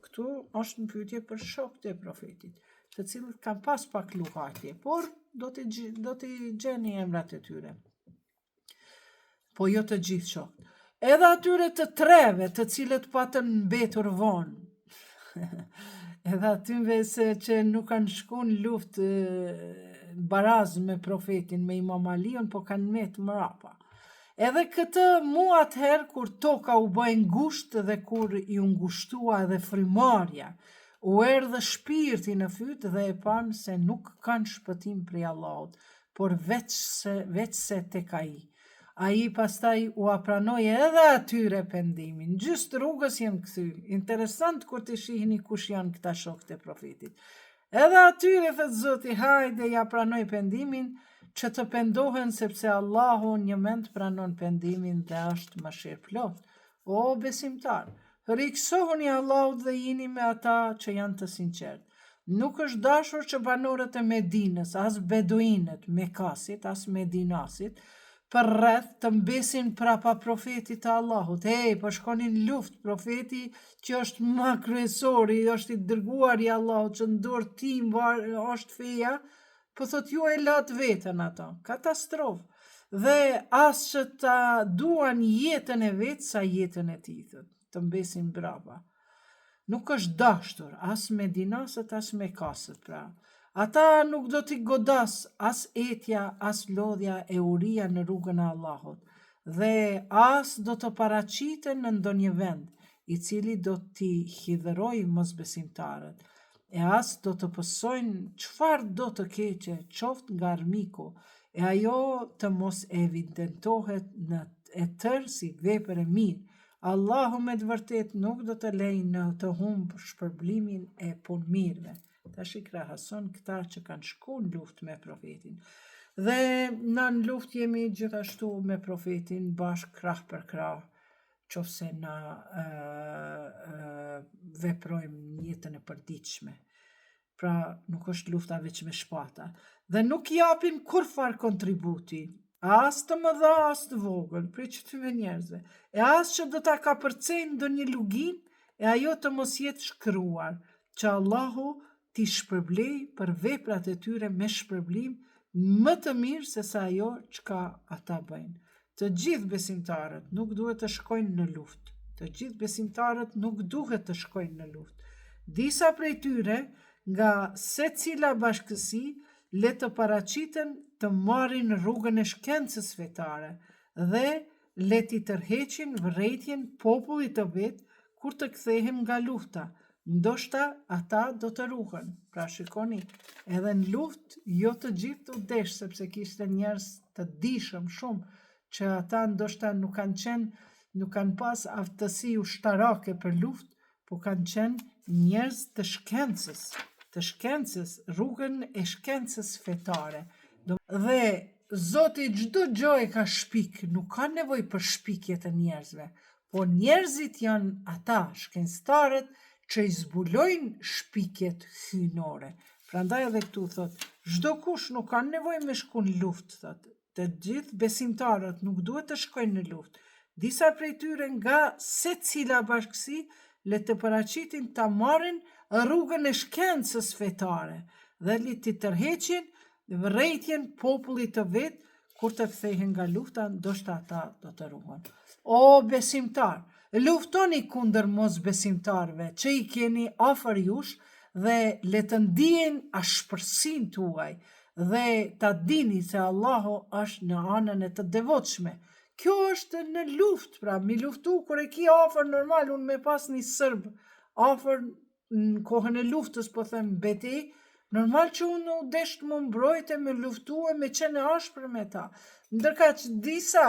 Speaker 1: këtu është në pyetje për shokët e profetit, të cilët kanë pas pak luhatje, por do t'i gjeni emrat e tyre. Po jo të gjithë shokët. Edhe atyre të treve, të cilët patën mbetur vonë. Edhe atyre që nuk kanë shku në luftë baraz me profetin, me Imam Aliun, po kanë met mrapa. Edhe këtë atëherë kur toka u bë ngushtë dhe kur i ngushtua edhe frymarrja, u erdhë shpirti në fyt dhe e panë se nuk kanë shpëtim prej Allahut, por veç se tek ai. Ai pastaj u apranoi edhe atyre pendimin. Gjysë rrugës janë kthy. Interesant kur të shihni kush janë këta shokët e profetit. Edhe atyre thot Zoti, hajde ja pranoj pendimin, që të pendohen sepse Allahu një mend pranon pendimin dhe është mëshirëplot. O besimtar, riksohuni Allahut dhe jini me ata që janë të sinqertë. Nuk është dashur që banorët e Medinës, as beduinët, Mekasit, as Medinasit, për rreth të mbesin prapa profetit të Allahut. Po shkonin luft, profeti që është më kryesori, është i dërguar i Allahut, që ndorë tim është feja, po thot ju e latë vetën ato. Katastrofë. Dhe as që ta duan jetën e vetë sa jetën e tij, të mbesin brapa. nuk është dashtur as me dinasët as me kasët, pra. Ata nuk do t'i godas as etja, as lodhja e uria në rrugën e Allahut, dhe as do të paraqiten në ndonjë vend, i cili do t'i hidhëroj mosbesimtarët, e as do të pësojnë çfarë do të keqe qoftë nga armiku, e ajo të mos evidentohet në e tërë si vepër e mirë. Allahu me të vërtet nuk do të lejë në të humbë shpërblimin e punëmirëve. Tash i krahason këta që kanë shku në luftë me profetin. Dhe na në luftë jemi gjithashtu me profetin bashkë krah për krah, qofse na veprojmë në jetën e përditshme. Pra nuk është lufta veç me shpata. Dhe nuk japin kurfar kontributi, as të mëdha, as të vogël, prej qëtyre njerëzve, e as që do ta kapërcejnë ndonjë lugin, e ajo të mos jetë shkruar, që Allahu t'i shpërblej për veprat e tyre me shpërblim më të mirë se sa ajo çka ata bëjnë. Të gjithë besimtarët nuk duhet të shkojnë në luftë. Të gjithë besimtarët nuk duhet të shkojnë në luftë. Disa prej tyre, nga secila bashkësi, le të paraqiten të marrin rrugën e shkencës fetare dhe le t'i tërheqin vërejtjen popullit të vet kur të kthehen nga lufta. Ndoshta ata do të ruhen. Pra shikoni, edhe në luftë jo të gjithë u desh, sepse kishte njerëz të dishëm shumë që ata ndoshta nuk kanë pas aftësi ushtarake për luftë, po kanë qenë njerëz të shkencës, rrugën e shkencës fetare. Dhe Zoti çdo gjë e ka shpik, nuk ka nevojë për shpikje të njerëzve, po njerëzit janë ata shkencëtarët që i zbulojnë shpikjet hyjnore. Prandaj edhe këtu thot, çdo kush nuk ka nevojë me shku në luftë, thot. Të gjithë besimtarët nuk duhet të shkojnë në luftë. Disa prej tyre nga secila bashkësi le të paraqitin ta marrin rrugën e shkencës fetare dhe le të tërheqin vërejtjen popullit të vet kur të kthehen nga lufta, ndoshta ata do të ruhen. O besimtar, luftoni kundër mos besimtarve që i keni afër jush dhe le të ndiejnë ashpërsinë tuaj dhe ta dini se Allahu është në anën e të devotshme. Kjo është në luftë, pra mi luftu kur e ki afër normal, unë me pas një sërb afër në kohën e luftës, po them betejë, normal që unë u desh të më mbrojtë me luftu e me qenë ashpër me ta. Ndërka që disa,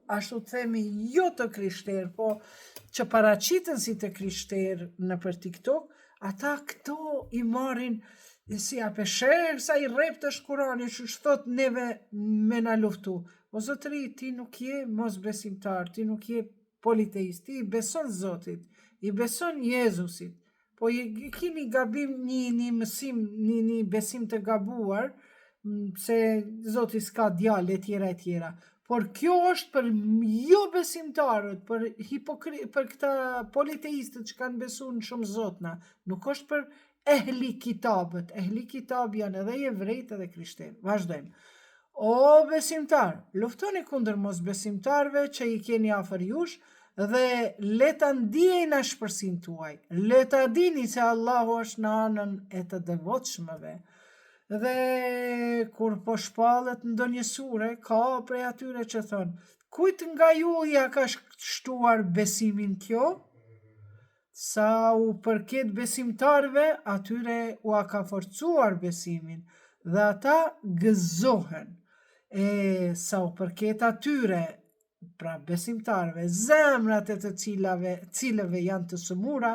Speaker 1: ashtu të themi, jo të krishterë, po që paraqiten si të krishterë në për TikTok, ata këto i marrin si apesher, sa i rep të shkurani, që shtot neve me na luftu. O zotëri, ti nuk je mos besimtar, ti nuk je politeist, ti i beson Zotit, i beson Jezusit, po i kini gabim një mësim, një besim të gabuar, se Zoti s'ka djalë e tjera. Por kjo është për jo besimtarët, për këta politeistët që kanë besu në shumë zotna, nuk është për ehli kitabët. Ehli kitab janë edhe jevrejt edhe krishterë. Vazhdojmë. O besimtar, luftoni kundër mos besimtarve që i keni afër jush dhe le ta ndiejnë ashpërsinë tuaj. Le ta dini se Allahu është në anën e të devotshmëve. Dhe kur po shpallet ndonjë sure, ka prej atyre që thonë, kujt nga ju ja ka shtuar besimin kjo? Sa u përket besimtarve, atyre u ka forcuar besimin dhe ata gëzohen. Sa u përket atyre, pra besimtarve, zemrat e të cilëve janë të sëmura,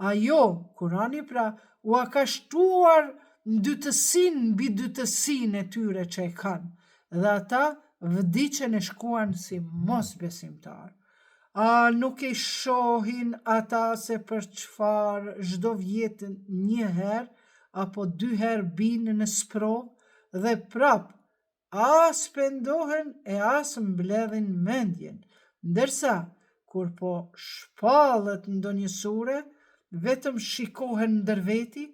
Speaker 1: ajo, Kurani pra, u ka shtuar mbi dytësinë e tyre që e kanë, dhe ata vdiqen e shkuan si mos besimtar. A nuk e shohin ata se për çfarë çdo vjet një herë apo 2 herë binë në sprovë dhe prap as pendohen e as mbledhin mendjen, ndërsa kur po shpallet ndonjë sure, vetëm shikohen ndër veti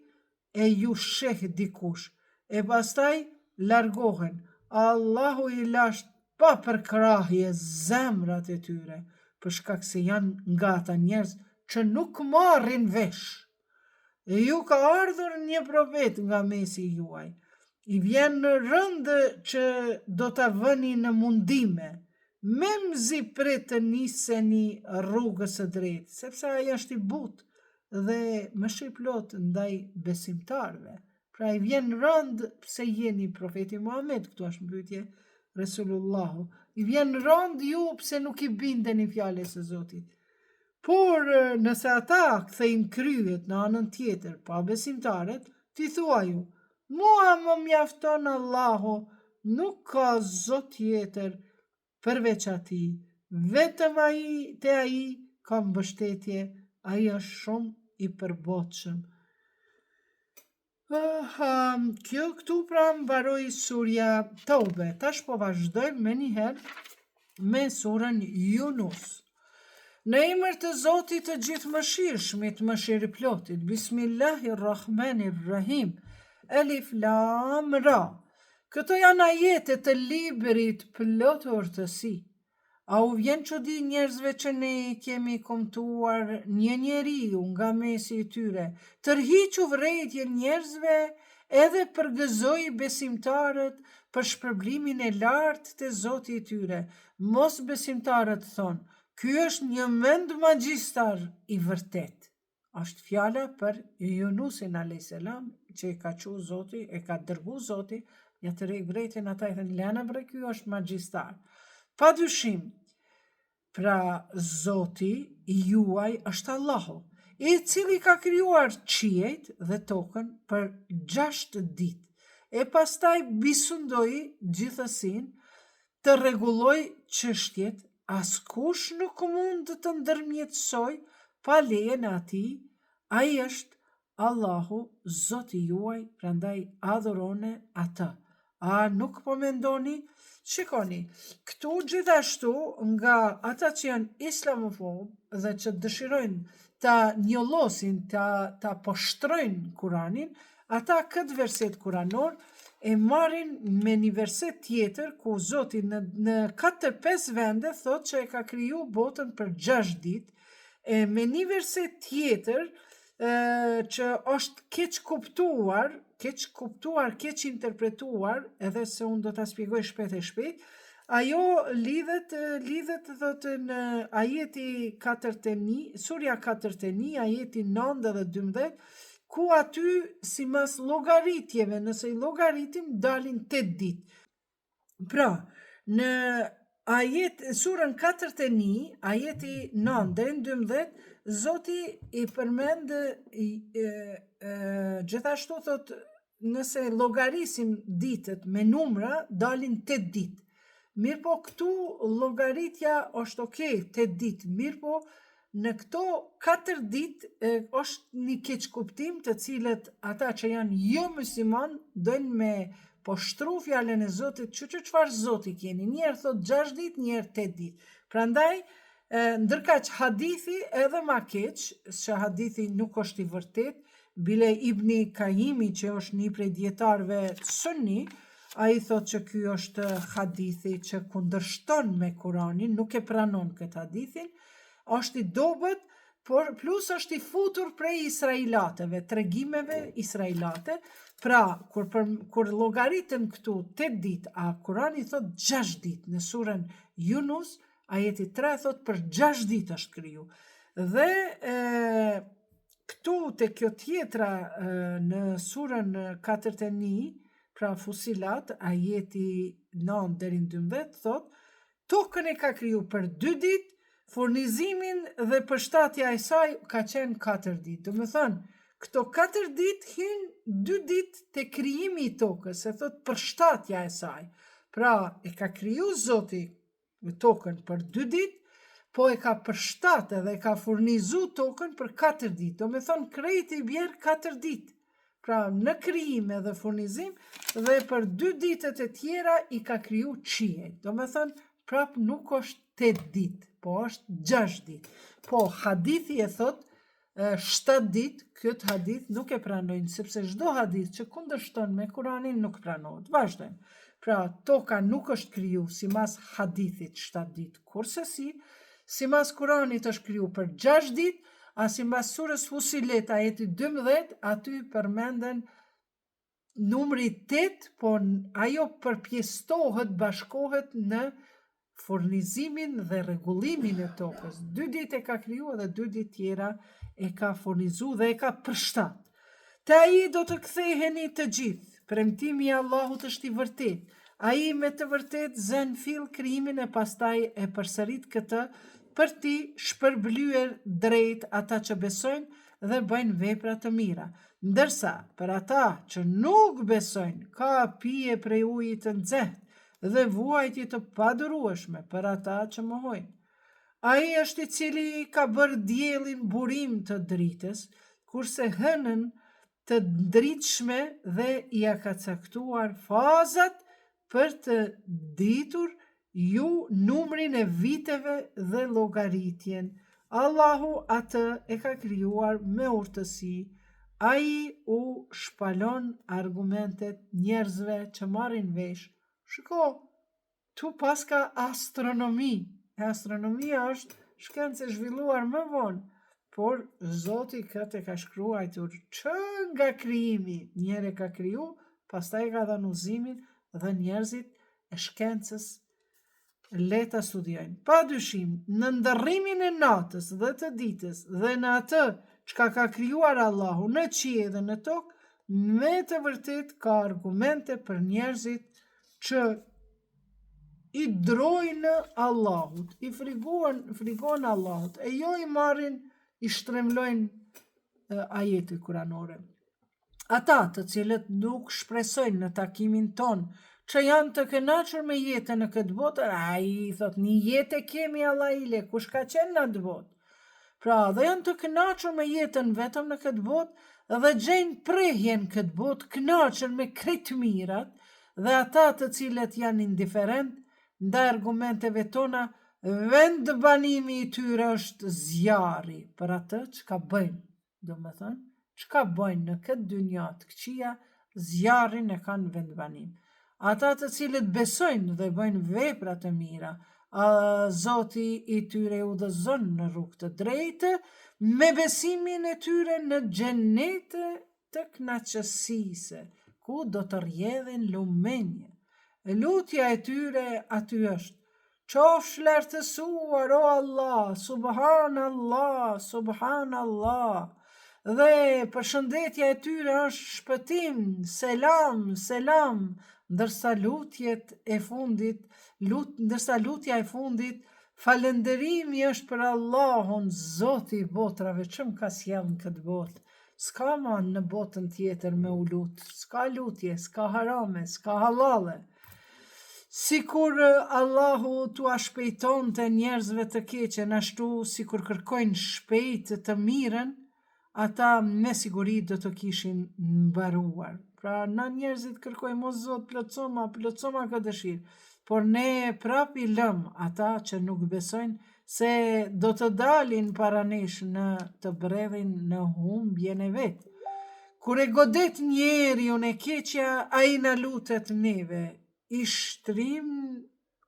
Speaker 1: e ju sheh dikush, e pastaj largohen. Allahu i lasht pa përkrahje zemrat e tyre, për shkak se janë nga ata njerëz që nuk marrin vesh Ju ka ardhur një profet nga mesi juaj. I vjen në rëndë që do të vëni në mundime, memzi prit të niseni rrugës së drejtë, sepse ai është i butë dhe mëshirëplot ndaj besimtarve. Pra i vjen rëndë pse jeni profeti Muhammed, këtu është mbytje Resulullahu. I vjen rëndë ju pse nuk i bindeni fjalës së Zotit. Por nëse ata kthejnë kryet në anën tjetër, pa besimtarët, ti thua ju, mua më mjafton Allahu, nuk ka Zot tjetër përveç atij, vetëm ai te ai ka mbështetje, ai është shumë i përbotshëm. Kjo këtu pra mbaroi surja Taube. Tash po vazhdojmë me njëherë me surën Yunus. Në emër të Zotit të gjithëmëshirshmit, mëshirëplotit. Bismillahirrahmanirrahim. Alif Lam Ra. Këto janë ajete të librit plot urtësi. A u vjen çudi njerëzve që ne kemi kombëtuar një njeriu nga mesi i tyre, tërhiqu vërejtjen njerëzve edhe përgëzoi besimtarët për shpërblimin e lartë të Zotit i tyre. Mos besimtarët thonë, ky është një mend magjistar i vërtet. Është fjala për Yunusin a.s. që e ka qu Zoti, e ka dërgu Zoti, ja të rej vrejtjen ata i thënë, lena bre, ky është magjistar. Pa dyshim, pra Zoti juaj është Allahu, i cili ka krijuar qiejt dhe tokën për 6 ditë, e pastaj bisundoi gjithësin të rregulloj çështjet, askush nuk mund të ndërmjetësoj pa lejen e atij, ai është Allahu, Zoti juaj, prandaj adhuroni atë. A nuk po mendoni? Shikoni, këtu gjithashtu nga ata që janë islamofobë dhe që dëshirojnë ta njollosin, ta poshtrojnë Kuranin, ata këtë verset kuranor e marrin me një verset tjetër ku Zoti në 4-5 vende thot që e ka kriju botën për 6 ditë, e me një verset tjetër që është keq kuptuar, keq interpretuar, edhe se unë do ta shpjegoj shpejt, ajo lidhet thotë në ajeti 41, surja 41, ajeti 9 dhe 12, ku aty simas llogaritjeve, nëse i llogaritim dalin 8 ditë. Pra, në surën 41, ajeti 9 deri në 12, Zoti i përmend gjithashtu thot, nëse llogarisim ditët me numra, dalin 8 ditë. Mirë po këtu llogaritja është okay, 8 ditë, mirë po në këto 4 ditë është një keq kuptim të cilët ata që janë jo musliman dojnë me poshtru fjalën e Zotit, çfarë Zoti keni, njerë thot 6 ditë, njerë 8 ditë. Prandaj, ndërkaq hadithi edhe ma keq, që hadithi nuk është i vërtet, bile Ibni Kajimi që është një prej dietarëve sunni, ai thot që ky është hadithi që kundërshton me Kuranin, nuk e pranon këtë hadithin, është i dobët, por plus është i futur prej israelateve, tregimeve israelate. Pra, kur llogaritën këtu 8 ditë, a Kurani thot 6 ditë, në surën Yunus, ajeti 3 thot për 6 ditë është kriju. Dhe këtu te kjo tjetra në surën 41, pra Fusilat, ajeti 9 deri në 12, thot, tokën e ka kriju për 2 ditë, furnizimin dhe përshtatja e saj ka qenë 4 ditë. Do me thënë, këto 4 ditë hynë 2 ditë te krijimi i tokës, se thot përshtatja e saj. Pra, e ka kriju Zoti me tokën për 2 ditë, po e ka përshtatë dhe e ka furnizu tokën për 4 ditë. Do me thonë, krejt i bjerë 4 ditë. Pra, në krijime dhe furnizim, dhe për 2 ditët e tjera i ka kriju qiejt. Do me thonë, prap nuk është 8 ditë, po është 6 ditë. Po, hadithi e thot 7 ditë, këtë hadith nuk e pranojnë, sepse çdo hadith që kundërshton me Kuranin nuk pranohet. Vazhdojmë. Pra, toka nuk është kriju simas hadithit 7 ditë, kurse simas Kuranit është kriju për 6 ditë, as sipas surës Fusilet, ajeti 12, aty përmenden numri 8, por ajo përpjestohet, bashkohet në furnizimin dhe rregullimin e tokës. 2 ditë e ka kriju dhe 2 ditë tjera e ka furnizu dhe e ka përshtat. Te ai do të ktheheni të gjithë. Premtimi i Allahut është i vërtet. Ai me të vërtet zën fill krijimin e pastaj e përsërit këtë për ti shpërblyer drejt ata që besojnë dhe bëjnë vepra të mira. Ndërsa për ata që nuk besojnë, ka pije prej ujit të nxehtë dhe vuajtje të padurueshme për ata që mohojnë. Ai është i cili ka bërë diellin burim të dritës, kurse hënën të dritshme dhe ja ka caktuar fazat për të ditur ju numrin e viteve dhe llogaritjen. Allahu atë e ka krijuar me urtësi. Ai u shpalon argumentet njerëzve që marrin vesh. Shiko, tu pas ka astronomi. Astronomia është shkencë e zhvilluar më vonë, por Zoti këtë e ka shkruajtur që nga krijimi. Njëri ka kriju, pastaj ka dhënë udhëzimin dhe njerëzit e shkencës le ta studiojnë. Padyshim, në ndërrimin e natës dhe të ditës dhe në atë çka ka krijuar Allahu në qiell dhe në tokë, me të vërtet ka argumente për njerëzit që i drojnë Allahut, i frikojnë Allahut, e jo i marrin, i shtremlojnë ajetet kuranore. Ata të cilët nuk shpresojnë në takimin ton, që janë të kënaqur me jetën në këtë botë, ai thot, një jetë kemi Allahile, kush ka qenë në atë botë. Pra, dhe janë të kënaqur me jetën vetëm në këtë botë dhe gjejnë prehjen këtë botë, kënaqur me krejt mirat, dhe ata të cilët janë indiferent ndaj argumenteve tona, vend banimi i tyre është zjarri për atë çka bëjnë. Do me thënë, çka bëjnë në këtë dynja të këqija, zjarrin e kanë vend banim. Ata të cilët besojnë dhe bëjnë vepra të mira, Zoti i tyre udhëzon në rrugë të drejtë, me besimin e tyre në xhenete të kënaqësisë, ku do të rrjedhin lumenje. Lutja e tyre aty është: qofsh lartësuar o Allah, subhanallah, subhanallah. Dhe përshëndetja e tyre është shpëtim, selam, selam, ndërsa lutja e fundit, falënderimi është për Allahun, Zoti i botrave, që më ka sjellë në këtë botë. S'ka ma në botën tjetër me u lutë, s'ka lutje, s'ka harame, s'ka halale. Sikur Allahu t'u shpejton të njerëzve të keqen, ashtu sikur kërkojnë shpejt të mirën, ata me siguri do të kishin mbaruar. Pra na njerëzit kërkojmë, o Zot, plotësoma këtë dëshirë, por ne prap i lëm ata që nuk besojnë se do të dalin para nesh në të bredhin në humbjen e vetë. Kur e godet njeriun e keqja, ai na lutet neve, i shtrim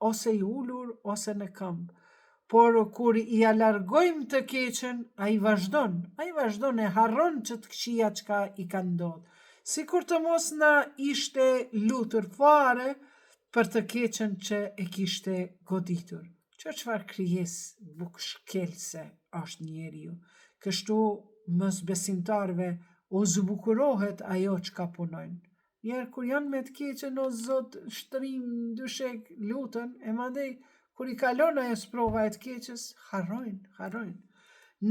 Speaker 1: ose i ulur ose në këmbë. Por kur i alargojmë të keqen, ai vazhdon e harron që të këqija çka i ka ndodhur. Sikur të mos na ishte lutur fare për të keqen që e kishte goditur. Çfarë krijesë bukshkelse është njeriu. Kështu mos besimtarve u zbukurohet ajo çka punojnë. Njerë kur janë me të keqen, o Zot, shtrim, dyshek, lutën, e mandej kur i kalon ajo sprova e të keqes, harrojnë.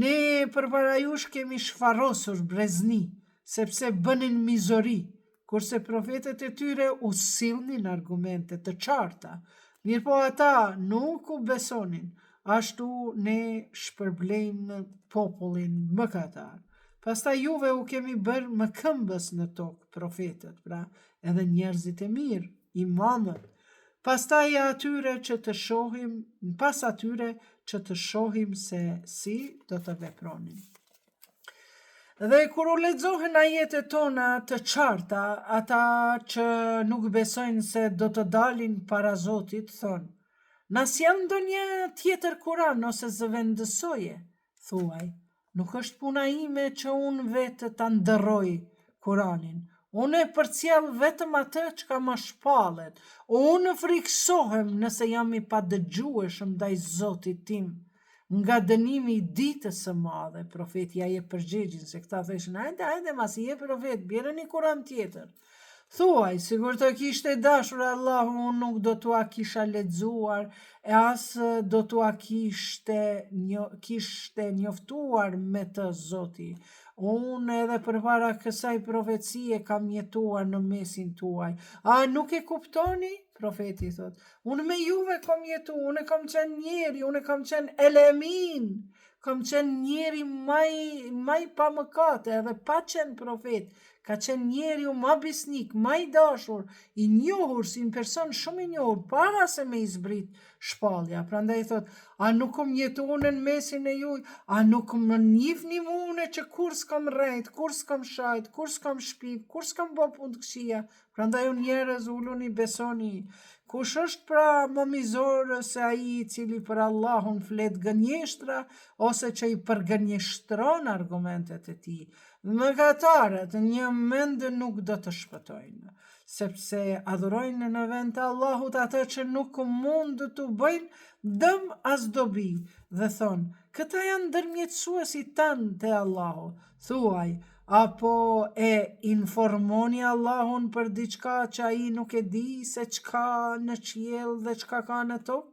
Speaker 1: Ne përpara jush kemi shfarosur brezni, sepse bënin mizori, kurse profetet e tyre u sillnin argumente të qarta. Mirë po ata nuk u besonin, ashtu ne shpërblejmë popullin mëkatar. Pastaj juve u kemi bërë më këmbës në tokë, profetet, pra edhe njerëzit e mirë, imamët. Pastaj atyre që të shohim se si do të vepronin. Dhe kur u lexohen ajetet tona të qarta, ata që nuk besojnë se do të dalin para Zotit, thonë: na sjell ndonjë tjetër Kur'an ose zëvendësoje, thuaj. Nuk është puna ime që unë vetë të ndërroj Kuranin. Unë e përcjell vetëm atë që ka më shpallet. Unë friksohem nëse jam i padëgjueshëm ndaj Zotit tim. Nga dënimi i ditës së madhe, profeti ja jep përgjigjen se këta thëshin, hajde, mas i jep profet, bjerë një Kuran tjetër. Thuaj, sigur të kishte dashur Allahu, unë nuk do t'ua kisha lexuar, e as do t'ua kishte njoftuar me të Zoti. Unë edhe përpara kësaj profecie kam jetuar në mesin tuaj. A nuk e kuptoni? Profeti thot. Unë me juve kam jetu, unë kam qenë njeri, unë kam qenë elemin, kam qenë njeri maj pa mëkate, edhe pa qenë profet. Ka qenë njeri ma besnik, ma i dashur, i njohur, si një person shumë i njohur, para se me izbrit shpallja. Prandaj thot, a nuk kom jetu në mesin e juj, a nuk më njifni mune që kur s'kam rejt, kur s'kam shajt, kur s'kam shpip, kur s'kam bo pun të këshia. Prandaj unë njerëz ulluni besoni. Kush është pra më mizorë se ai i cili për Allahun flet gënjeshtra, ose që i përgënjeshtron argumentet e tij. Mëkatarët një mend nuk do të shpëtojnë, sepse adhurojnë në vend të Allahut atë që nuk mund të bëjnë dëm as dobi, dhe thonë, këta janë ndërmjetësuesit tanë te Allahu. Thuaj, apo e informoni Allahun për diçka që ai nuk e di se çka në qiell dhe çka ka në tokë?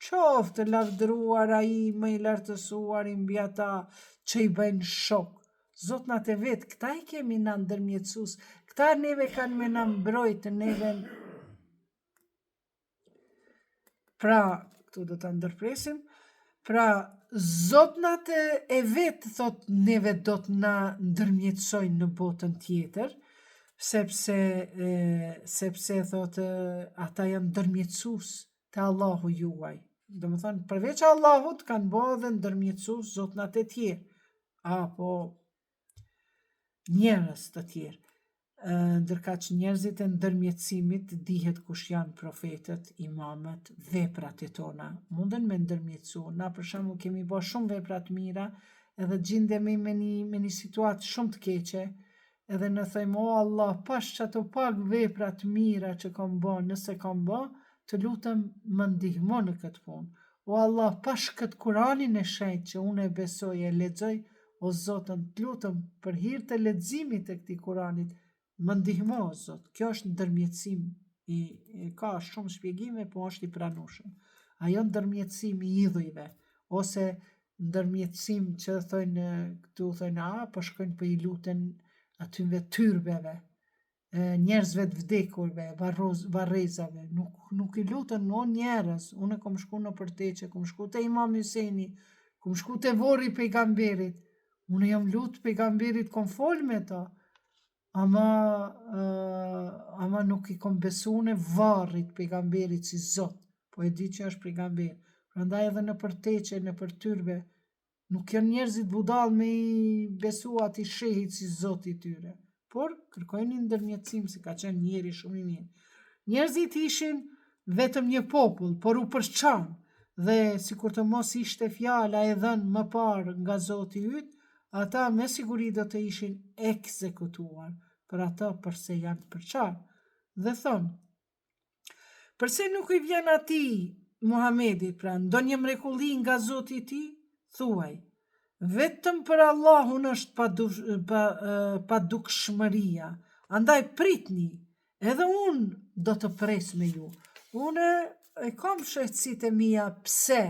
Speaker 1: Qoftë lavdëruar ai më i lartësuar i mbi ata që i bëjnë shok. Zot na të vetë, këta i kemi na ndërmjetësus, këta neve kanë me na mbrojtë, neve. Pra, këtu do të ndërpresim, pra, Zot na të e vetë, thot, neve do të na ndërmjetësojnë në botën tjetër, sepse thot, ata janë ndërmjetësus të Allahu juaj. Do më thonë, përveç Allahut kanë bo dhe ndërmjetësus Zot na të tjerë, apo njerëz të tjerë. Ndërka që njerëzit e ndërmjetësimit dihet kush janë profetët, imamët, veprat e tona. Munden me ndërmjetësu. Na për shembull kemi bërë shumë vepra të mira, edhe gjindemi me një situatë shumë të keqe, edhe në thejmë, o Allah, pash që ato pak vepra të mira që kam bërë, nëse kam bërë, të lutem më ndihmo në këtë punë. O Allah, pash këtë Kuranin e shenjtë që unë e besoj e lexoj, o Zotën, të lutem për hir të leximit të këtij Kuranit, më ndihmo, o Zot. Kjo është ndërmjetësim, ka shumë shpjegime, po është i pranueshëm. Ajo ndërmjetësim i idhujve, ose ndërmjetësim që këtu thojnë, po shkojnë për i luten atyve tyrbeve, njerëzve të vdekurve, varrezave, nuk i luten o njerëz. Unë kom shku në përteqe, kom shku te Imam Hyseni, kom shku te vorri pejgamberit, unë jam lutë pejgamberit, kom fol me ta, ama nuk i kom besu në varrit pejgamberit si Zot, po e di që është pejgamber. Prandaj edhe në përteqe, në përtyrbe, nuk janë njerëzit budall me i besu ati shehit si Zot i tyre, por kërkojnë një ndërmjetësim, se ka qenë njeri shumë i mirë. Njerëzit ishin vetëm një popull, por u përçan, dhe si kur të mos ishte fjala e dhënë më parë nga Zoti yt, ata me siguri do të ishin ekzekutuar për ata përse janë përçar. Dhe thonë, përse nuk i vjen atij Muhamedit, pra ndonjë mrekulli nga Zoti i tij? Thuaj, vetëm për Allahun është padukshmëria. Andaj pritni, edhe unë do të pres me ju. Unë e kam shëhtësit e mia, pse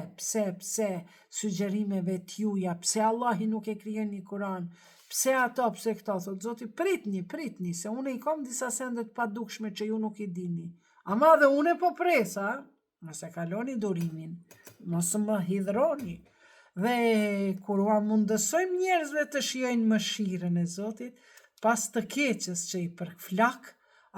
Speaker 1: sugjerimeve t'juja, pse Allahi nuk e krijon një Kuran, pse ato, pse këta, thot Zoti, pritni, se unë i kam disa sendet padukshme që ju nuk i dini. Ama dhe unë po presa, nëse kaloni durimin, mos më hidhroni. Dhe kur ua mundësojmë njerëzve të shijojnë mëshirën e Zotit, pas të keqës që i përflak,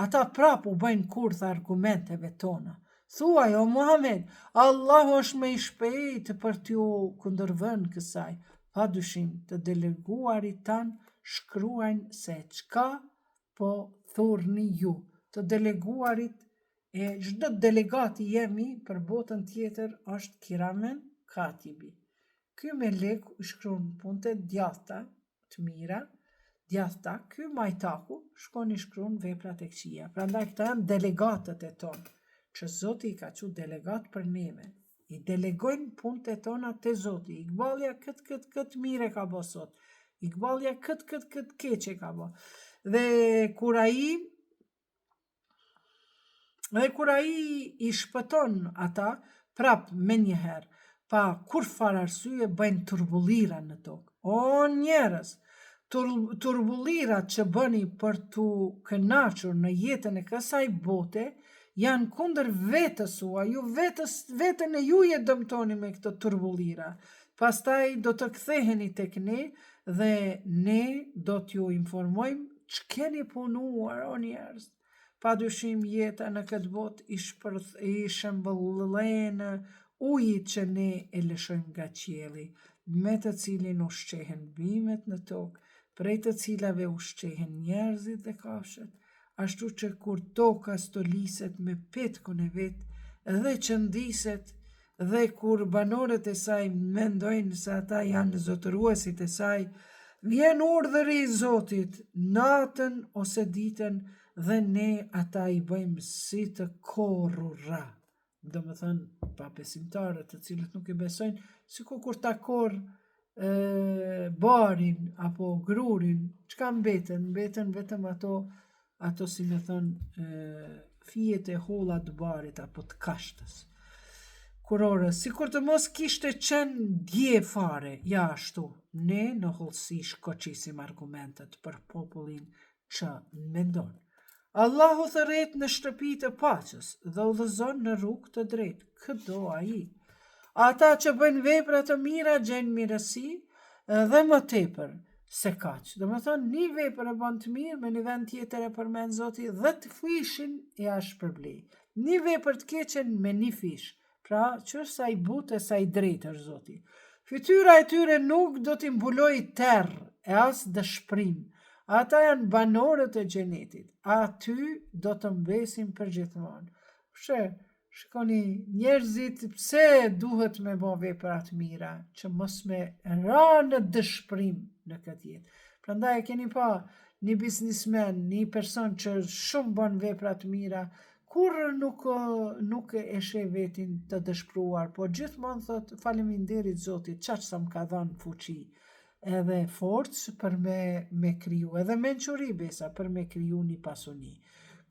Speaker 1: ata prap u bëjnë kurth argumenteve tona. Thuaj, o Muhammed, Allahu është më i shpejtë për t'ju kundërvënë kësaj. Padyshim të deleguarit tanë shkruajnë se çka po thurni ju. Të deleguarit e çdo delegati jemi për botën tjetër është kiramen katibi. ky melek i shkruan punte djathta të mira, djathta, ky majtaku shkon i shkruan veprat e këqija. Prandaj këta janë delegatët e tonë, që Zoti i ka qenë delegat për neve. I delegojnë punët e tona te Zoti. Iqbalja këtë mire ka bo sot. Iqbalja këtë keqe ka bo. Dhe kur ai i shpëton ata, prap me njëherë, pa kur far arsye bëjnë turbullira në tokë. O njerëz, turbullirat që bëni për t'u kënaqur në jetën e kësaj bote, janë kundër vetës sua, ju vetën e ju dëmtoni me këto turbullira. Pastaj do të ktheheni tek ne dhe ne do t'ju informojmë ç'keni punuar o njerëz. Padyshim jeta në këtë botë i shëmbëllen ujit që ne e lëshojmë nga qielli, me të cilin ushqehen bimet në tokë, prej të cilave ushqehen njerëzit dhe kafshët. Ashtu që kur toka stoliset me petkun e vet dhe qëndiset, dhe kur banorët e saj mendojnë se ata janë zotëruesit e saj, vjen urdhëri i Zotit natën ose ditën dhe ne ata i bëjmë si të korrura. Do më thënë, pa besimtarët të cilët nuk i besojnë, si kur ta korrë barin apo grurin, çka mbeten vetëm ato si me thënë fijet e holla të barit apo të kashtës. Kurorë, si kur të mos kishte qenë dje fare, ja ashtu, ne në hollësi shkoqisim argumentet për popullin që mendon. Allahu thërret në shtëpi të paqes dhe udhëzon në rrugë të drejtë, këdo ai. Ata që bëjnë vepra të mira gjejnë mirësi dhe më tepër se kaq. Do më thonë, një vepër e bën të mirë, me një vend tjetër e përmend Zoti dhe të fishin e a shpërblej. Një vepër të keqen me një fish. Pra, që sa i butë e sa i drejtë është Zoti. Fytyra e tyre nuk do t'i mbuloj terrë e as dëshpërim. Ata janë banorët e xhenetit. Aty do të mbesin përgjithmonë. Shikoni, njerëzit pse duhet me bo vepra të mira, që mos me ra në dëshpërim në këtë jetë. Prandaj e keni pa një biznismen, një person që shumë bën vepra të mira, kur nuk e sheh vetin të dëshpëruar, po gjithmonë thot faleminderit Zotit, çaq sa më ka dhënë fuqi edhe forcë për me kriju, edhe mençuri besa për me kriju një pasuni.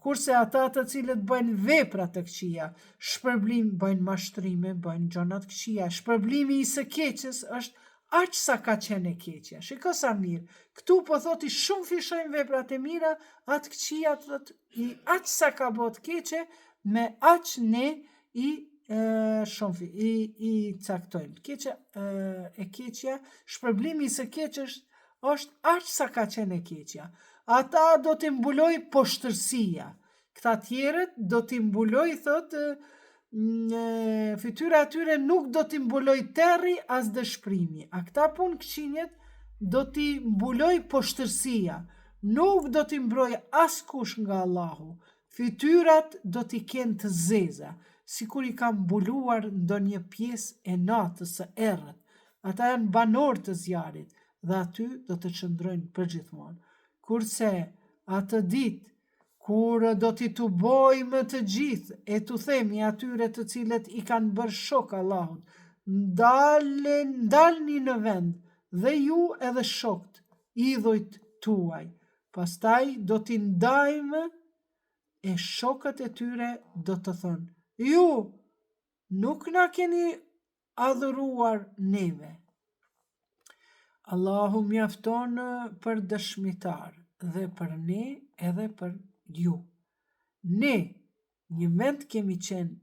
Speaker 1: Kurse ata të cilët bëjnë vepra të këqija, shpërblim, bëjnë mashtrime, bëjnë gjona të këqija, shpërblimi i së keqes është aq sa ka qenë e keqja. Shiko sa mirë, këtu po thoti shumë fishojnë veprat e mira, atë këqija thot i aq sa ka bot keqe, me aq ne i caktojmë. E keqja, shpërblimi i së keqes është aq sa ka qenë e keqja. Ata do t'i mbuloj poshtërsia. Këta tjerët do t'i mbuloj, thot, fytyra atyre nuk do t'i mbuloj terri as dëshprimi. A këta punë këqinjet do t'i mbuloj poshtërsia. Nuk do t'i mbroj as kush nga Allahu. Fytyrat do t'i kenë të zeza, si kur i kam mbuluar ndo një pjesë e natës së errët. Ata janë banor të zjarit dhe aty do të qëndrojnë përgjithmonë. Kurse atë ditë, kur do t'i të bojmë të gjithë e t'u themi atyre të cilët i kanë bërë shok Allahut, ndalni në vend dhe ju edhe shokt, idhujt tuaj. Pastaj do t'i ndajmë e shokët e tyre do të thonë, ju nuk na keni adhuruar neve. Allahu mjafton për dëshmitar dhe për ne edhe për ju. Ne një vend kemi qenë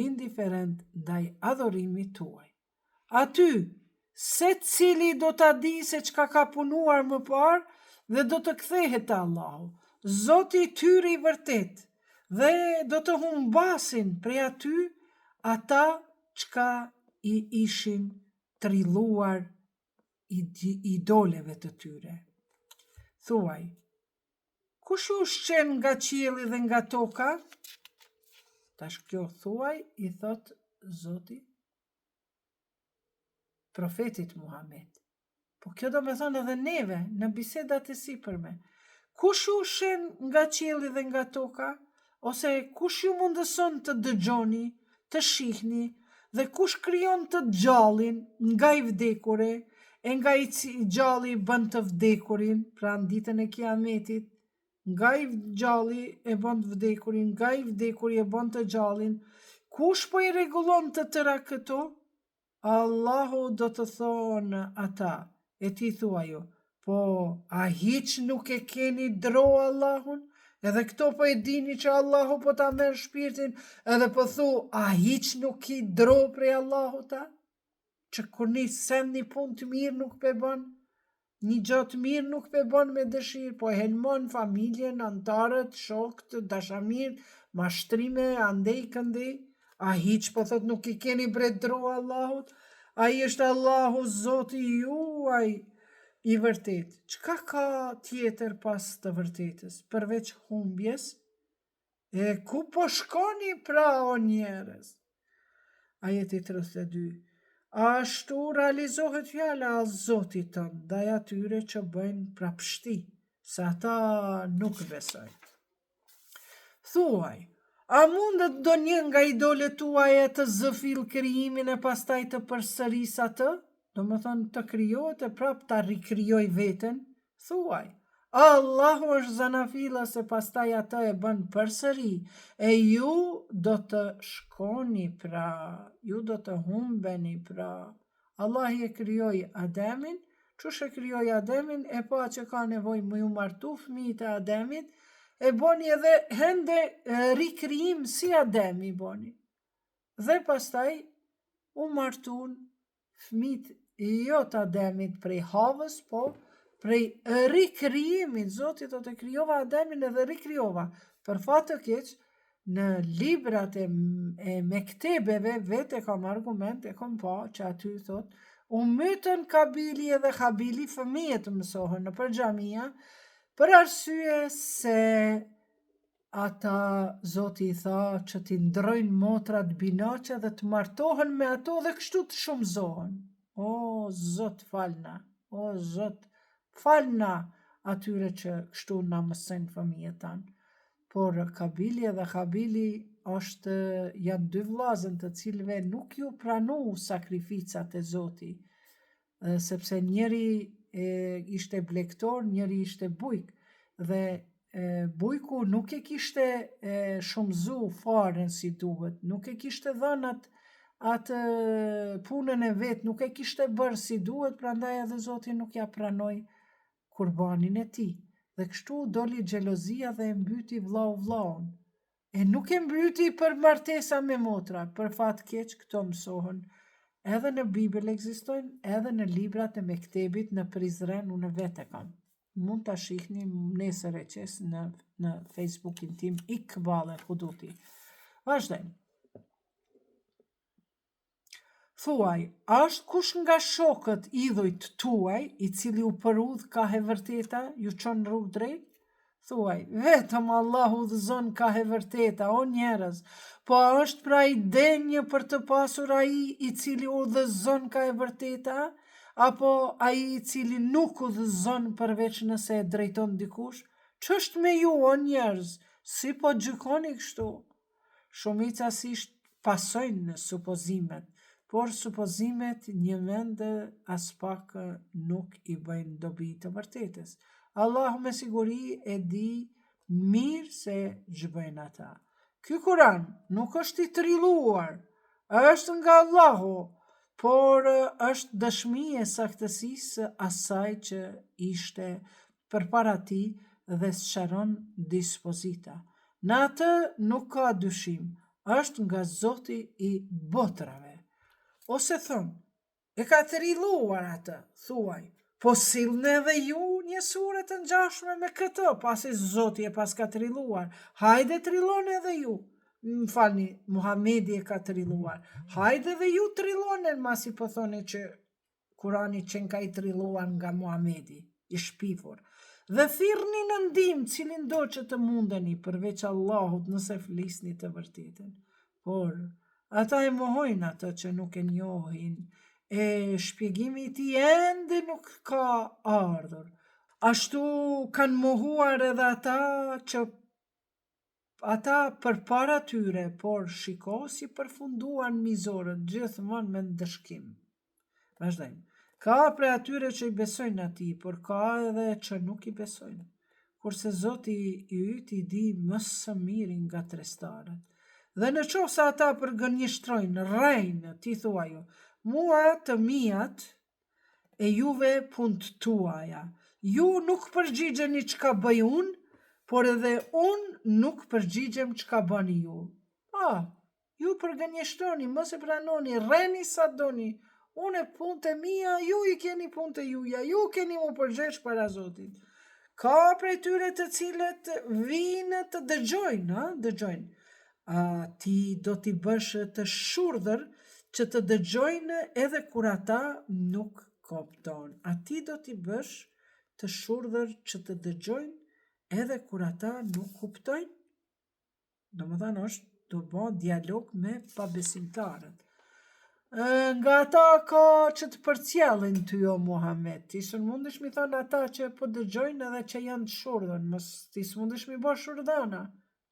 Speaker 1: indiferent ndaj adhurimit tuaj. Aty, se cili do t'a di se çka ka punuar më parë dhe do të kthehet te Allahu. Zoti i tyre i vërtet dhe do të humbasin prej aty ata çka i ishin trilluar idoleve të tyre. Thuaj, kush ju ushqen nga qielli dhe nga toka? Tash kjo thuaj, i thot Zoti, profetit Muhammed. Po kjo do me thonë edhe neve, në bisedat e sipërme. Kush ju shen nga qielli dhe nga toka, ose kush ju mundëson të dëgjoni, të shihni, dhe kush krijon të gjallin nga i vdekuri, e nga i gjalli bën të vdekurin, pra në ditën e Kiametit, nga i gjalli e bën të vdekurin, nga i vdekuri e bën të gjallin, kush po i rregullon të tëra këto? Allahu do të thonë ata, e ti thua ju, po a hiq nuk e keni dro Allahun? Edhe këto po e dini që Allahu po ta merr shpirtin, edhe po thu, a hiq nuk i dro prej Allahu ta? Që kur një sen një pun të mirë nuk pe bën, një gjatë mirë nuk pe bën me dëshirë, po e helmon familjen, antarët, shokët, dashamirë, mashtrime, andej këndej, a hiq po thot nuk i keni bre dro Allahut? Ai është Allahu Zoti juaj i vërtet. Çka ka tjetër pas të vërtetës, përveç humbjes? E ku po shkoni pra o njerëz? Ajeti 32. Ashtu realizohet fjala e Zotit tënd ndaj atyre që bëjnë prapshti, se ata nuk besojnë. Thuaj, a mundet do një nga idolet tuaja të zëfill krijimin e pastaj të përsëris atë? Do më thonë të krijohet e prap të rikrijoj veten? Thuaj, Allahu është zanafila se pastaj atë e bën përsëri, e ju do të shkoni pra, ju do të humbeni pra. Allah e krijoi Ademin, çush e krijoi Ademin, e pa që ka nevojë më ju martu fëmijët e Ademit, e boni edhe hende rikrijim si Ademi boni. Dhe pastaj u martun fëmijët jo të Ademit prej Havës, po prej rikrijimit. Zoti do të krijova Ademin edhe rikrijova. Për fat të keq, në librat e mektebeve vete kam argument, e kam pa që aty thot, u mytën Kabili edhe Habili, fëmijët mësohen në për xhamia, për arsye se ata Zoti i tha që t'i ndrojnë motrat binaqe dhe të martohen me ato dhe kështu të shumëzohen. O Zot falna, o Zot falna atyre që kështu na mësojnë fëmijët tanë. Por Kabili dhe Habili janë dy vllazën të cilëve nuk ju pranu sakrificat e Zoti, sepse njëri ishte blegtor, njëri ishte bujk, dhe bujku nuk e kishte shumëzu faren si duhet, nuk e kishte dhënë atë punën e vet, nuk e kishte bërë si duhet, prandaj edhe Zoti nuk ja pranoi kurbanin e tij. Dhe kështu doli xhelozia dhe e mbyti vllaun. E nuk e mbyti për martesa me motra, për fat keq këto mësohen. Edhe në Bibël ekzistojnë, edhe në librat e mektebit në Prizren, unë vete kam. Mund ta shihni nesër e qes në Facebookin tim Ikbale Huduti. Vazhdojmë. Thuaj, është kush nga shokët idhujt tuaj, i cili u përudh ka e vërteta, ju çon rrugë drejt? Thuaj, vetëm Allahu udhëzon ka e vërteta, o njerëz, po a është pra i denjë për të pasur ai i cili udhëzon ka e vërteta, apo ai i cili nuk udhëzon përveç nëse e drejton dikush? Ç'është me ju, o njerëz, si po gjykoni kështu? Shumica pasojnë në supozimet, por supozimet një mend as pak nuk i bëjnë dobi të vërtetës. Allahu me siguri e di mirë se gjbëjnë ata. Ky Kur'an nuk është i trilluar, është nga Allahu, por është dëshmi e saktësisë asaj që ishte përpara tij dhe sqaron dispozita. Në atë nuk ka dyshim, është nga Zoti i botrave. Ose thon, e ka trilluar atë, thuaj, po sillni edhe ju një sure të ngjashme me këtë, pasi Zoti e pas ka trilluar. Hajde trilloni edhe ju. M'falni, Muhamedi e ka trilluar. Hajde edhe ju trilloni, masi po thoni që Kurani që ka i trilluar nga Muhamedi, i shpifur. Dhe thirrni në ndihmë cilin do që të mundeni përveç Allahut nëse flisni të vërtetën. Por ata e mohojnë atë që nuk e njohin, e shpjegimi i tij ende nuk ka ardhur. Ashtu kanë mohuar edhe ata përpara tyre, por shiko si përfunduan mizorët gjithmonë me ndëshkim. Vazhdojmë. Ka prej atyre që i besojnë atij, por ka edhe që nuk i besojnë. Kurse Zoti i yt i di më së miri nga trestarët. Dhe në qoftë se ata përgënjeshtrojnë rrejnë, ti thua ju, mua të mijat e juve punët tuaja. Ju nuk përgjigjeni çka bëj unë, por edhe unë nuk përgjigjem çka bëni ju. Ju përgënjeshtroni, mos e pranoni, rreni sa doni. Unë punët e mia, ju i keni punët e juja, ju keni mu përgjesh para Zotit. Ka prej tyre të cilët vinë të dëgjojnë. Ti do t'i bësh të shurdhër që të dëgjojnë edhe kur ata nuk kupton. Ti do t'i bësh të shurdhër që të dëgjojnë edhe kur ata nuk kuptojnë. Domethënë është të bë dialog me pabesimtarët. Nga ata ka që të përcjellin ty o Muhammed. Ti s'mundesh mi thonë ata që po dëgjojnë edhe që janë të shurdhën, ti s'mundesh mi bë shurdhana.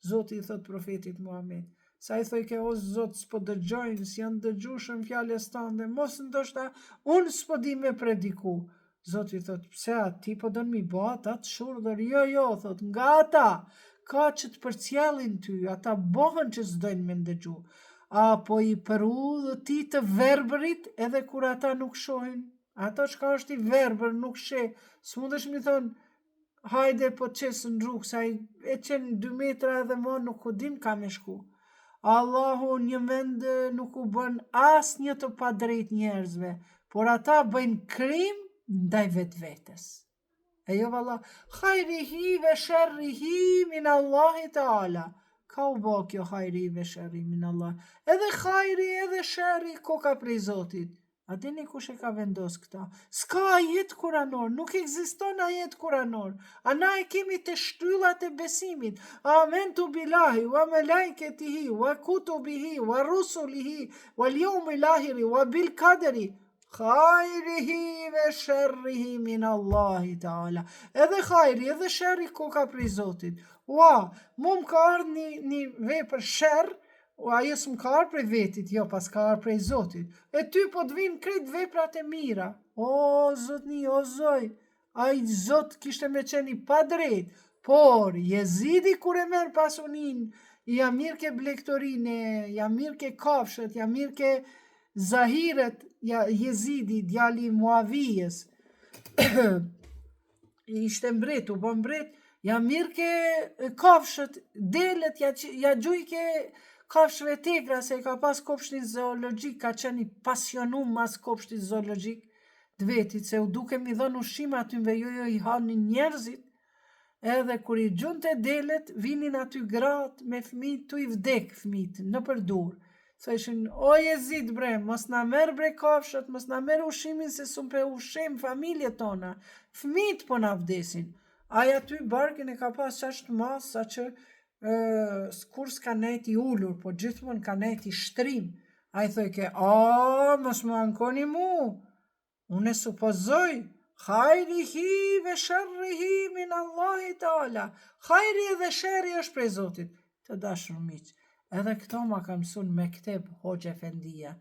Speaker 1: Zoti i thot profetit Muhammed. Sa i thoj ke o Zot s'po dëgjojnë, s'janë dëgjushëm fjalës tande, mos ndoshta unë s'po di me prediku. Zoti i thot, pse ti po don mi bë ata të shurdhër? Jo, thot, nga ata ka që të përcjellin ty, ata bëhen që s'dojnë me ndëgju. Apo i përudhë ti të verbërit edhe kur ata nuk shohin. Ata çka është i verbër nuk sheh. S'mundesh mi thonë, hajde po qesë në rrugë, sa e qenë 2 metra edhe më nuk u din ka me shku. Allahu një vend nuk u bën as një të padrejt njerëzve, por ata bëjnë krim ndaj vetvetes. E jo valla, khajrihi ve sherrihi min Allahi Taala. Ka u bë kjo hajri ve sherri min Allah. Edhe hajri edhe sherri koka prej Zotit. A dini kush e ka vendos këta? S'ka ajet kuranor, nuk ekziston ajet kuranor. A na e kemi të shtyllat e besimit. Amentu billahi, wa malaiketihi, wa kutubihi, wa rusulihi, wa l'yawmil akhir, wa bil qadri. Khajrihi ve sherrihi min Allahi Taala. Edhe hajri edhe sherri koka prej Zotit. Mu m'ka ardhë një vepër sherr, ajo s'm'ka ardhë prej vetit, jo pas ka ardhë prej Zotit. E ty po të vinë krejt veprat e mira. O Zotni, o Zoj, ai Zot kishte me qeni pa drejt, por Jezidi kur e merr pasunin, ja mirë ke blektorine, ja mirë ke kafshët, ja mirë ke Zahiret, Jezidi, djali Muavijës, ishte mbret, u bë mbret, ja mirë ke kafshët, delet, ja gjuj ke kafshëve tegra, se ka pas kopshtin zoologjik, ka qenë i pasionum mas kopshtit zoologjik, dvetit, se u duke mi dhënë ushqim atyve, jo i hanin njerëzit, edhe kur i gjunte delet, vinin aty gratë me fëmijë, tu i vdek fëmijët, në përdur. Thëshin, o Jezid bre, mos na merr bre kafshët, mos na merr ushqimin, se sun pe ushqim familje tona, fëmijët po na vdesin. Aja ty barkin e ka pas qashtë mas, sa që kur s'ka nejt i ullur, po gjithmon ka nejt i shtrim. A i thoj ke, mos më ankoni mu, unë e supozoj, khajrihi ve sherrihi min Allahi Taala. Khajri edhe sherri është prej Zotit. Të dashur miq, edhe këto ma ka mësun me kteb Hoxha Efendia,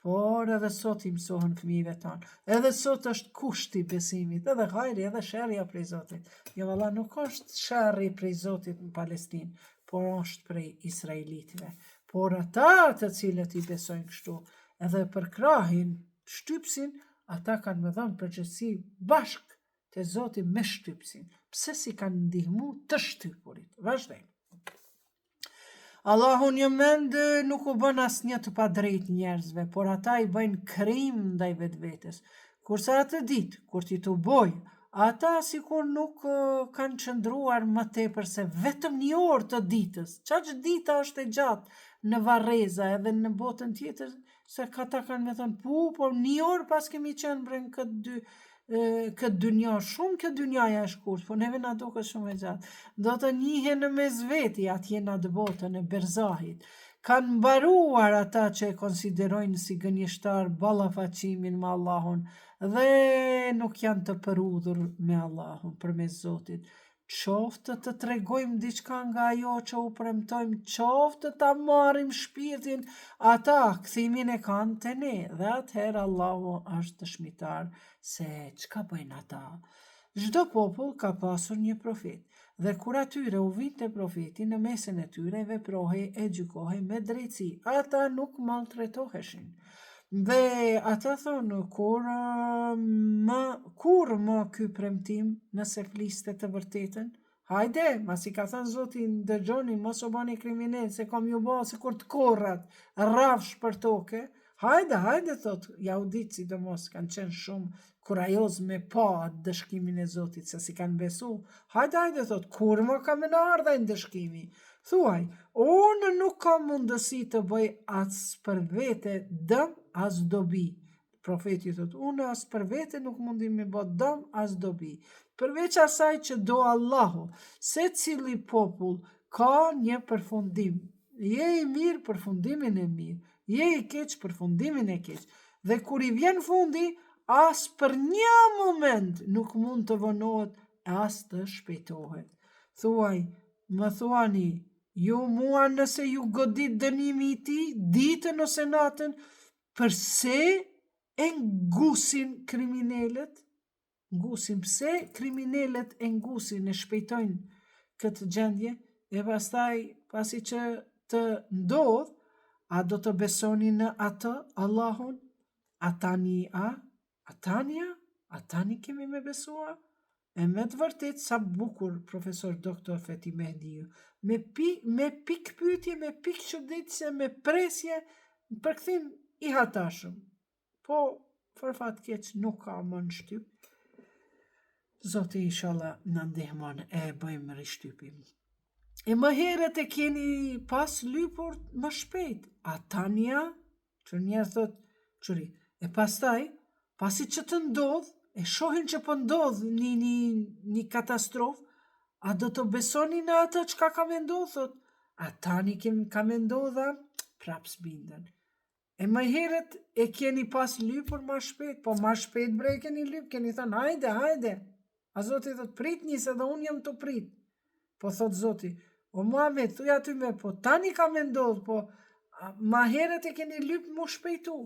Speaker 1: por edhe sot i mësohen fëmijëve tonë. Edhe sot është kushti besimit, edhe hajri edhe sherrja prej Zotit. Jo valla, nuk është sherri prej Zotit në Palestinë, por është prej Israelitëve. Por ata të cilët i besojnë kështu, edhe për krahin, shtypsin, ata kanë me dhënë përgjegjësi bashk te Zoti me shtypsin. Pse si kanë ndihmu të shtypurit? Vazhdojmë. Allahu një mend nuk u bën asnjë të padrejt njerëzve, por ata i bëjnë krim ndaj vetvetes. Kurse atë ditë, kur ti të boj, ata sikur nuk kanë qëndruar më tepër se vetëm 1 orë të ditës. Çaq dita është e gjatë në Varreza edhe në botën tjetër, se ata kanë me thënë, por 1 orë pas kemi qenë brën këtë dynja, shumë këtë dynjaja është kurt, po neve na duket shumë e gjatë. Do të njihen në mes veti atje në atë botën e berzahit. kanë mbaruar ata që e konsiderojnë si gënjeshtar ballafaqimin me Allahun dhe nuk janë të përudhur me Allahun përmes Zotit. Qoftë të tregojmë diçka nga ajo që u premtojmë, qoftë ta marrim shpirtin, ata kthimin e kanë te ne dhe atëherë Allahu është dëshmitar se çka bëjnë ata. Çdo popull ka pasur një profet dhe kur atyre u vinte profeti në mesin e tyre veprohej e gjykohej me drejtësi. Ata nuk maltretoheshin. Dhe ata thonë, kur më ky premtim nëse fliste të vërtetën? Hajde, masi ka thënë Zoti, dëgjoni, mos u bani kriminal, se kam ju bë sikur të korrat, rrafsh për toke. Hajde, thot, jahudit sidomos kanë qenë shumë kurajoz me pa atë dëshkimin e Zotit, se si kanë besu. Hajde, thot, kur më ka më në ardhen dëshkimi? Thuaj, unë nuk kam mundësi të bëj as për vete dëm as dobi. Profeti thot, unë as për vete nuk mundi me bë dëm as dobi. Përveç asaj që do Allahu, se cili popull ka një përfundim. Je i mirë përfundimin e mirë, je i keq përfundimin e keq. Dhe kur i vjen fundi, as për një moment nuk mund të vonohet as të shpejtohet. Thuaj, më thuani, ju mua nëse ju godit dënimi i tij, ditën ose natën, përse e ngusin kriminalet? Ngusin, pse kriminalet e ngusin, e shpejtojnë këtë gjendje, e pastaj, pasi që të ndodh, a do të besoni në atë, Allahun? Atani kemi me besua? E me të vërtet, sa bukur, profesor doktor Feti Mehdiu, me pik pyetje, me pik çuditëse, me presje, përkthim i hatashëm. Po, për fat keq nuk ka më në shtyp. Zoti inshallah na ndihmon e bëjmë rishtypim. E më herët e keni pas lypur më shpejt. Atania, që njerë thot, qëri, e pastaj, pasi që të ndodh, e shohin që për ndodh një katastrofë, a do të besoni në atë që ka me ndodh, thot, atani ka me ndodha, prap s'bindën. E më herët e keni pas lypur më shpejt, po më shpejt bre e keni lyp, keni thënë, hajde. A Zoti thot, prit njëse dhe unë jam të prit. Po thot Zoti, o Muhammed, thuj aty me, po tani ka me ndodh, po më herët e keni lyp më shpejtu.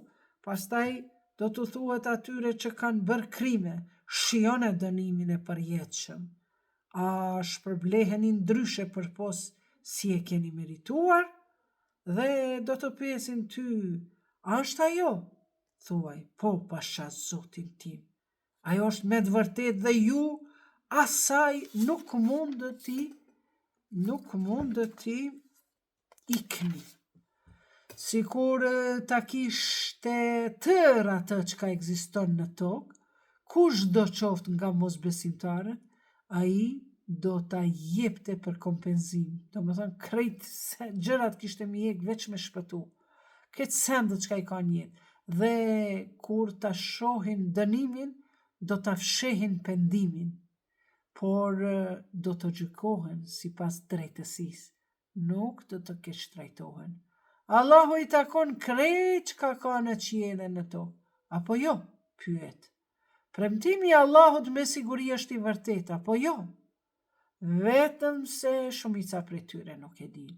Speaker 1: Pastaj do të thuhet atyre që kanë bërë krime, shione dënimin e përjetshëm. A shpërbleheni ndryshe për pos si e keni merituar? Dhe do të pyesin ty, a është ajo? Thuaj, po pasha Zotin tim. Ajo është me të vërtet dhe ju asaj nuk mund ti ikni. Sikur ta kishte tërë atë që ka ekziston në tokë, kush do qoftë nga mosbesimtarët, ai do ta jepte për kompenzim. Do më thënë, krejt gjërat kishte mi jek veç me shpëtu. Këtë sendet që ka i ka njetë. Dhe kur ta shohin dënimin, do ta fshehin pendimin. Por do të gjykohen si pas drejtësisë. Nuk do të keq trajtohen. Allahu i takon krejt që ka në qiell e në tokë. Apo jo, pyet. Premtimi i Allahut me siguri është i vërtet, apo jo? Vetëm se shumica prej tyre nuk e din.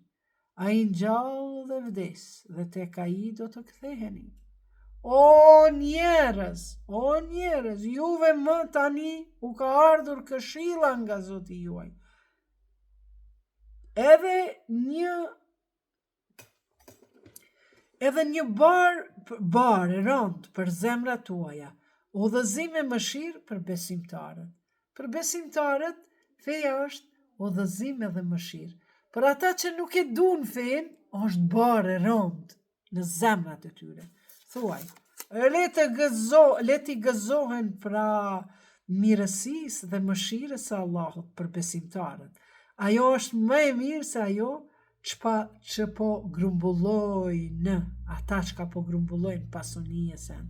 Speaker 1: Ai ngjall dhe vdes, dhe tek ai do të ktheheni. O njerëz, juve më tani u ka ardhur këshilla nga Zoti juaj. Edhe një bar e rënd për zemrat tuaja, udhëzim e mëshirë për besimtarët. Për besimtarët, feja është udhëzim edhe mëshirë. Për ata që nuk e duan fen, është bar e rënd në zemrat e tyre. Thuaj, le t'i gëzohen pra mirësisë dhe mëshirës së Allahut për besimtarët. Ajo është më e mirë se ajo që po grumbullojnë, ata që po grumbullojnë pasunije sen.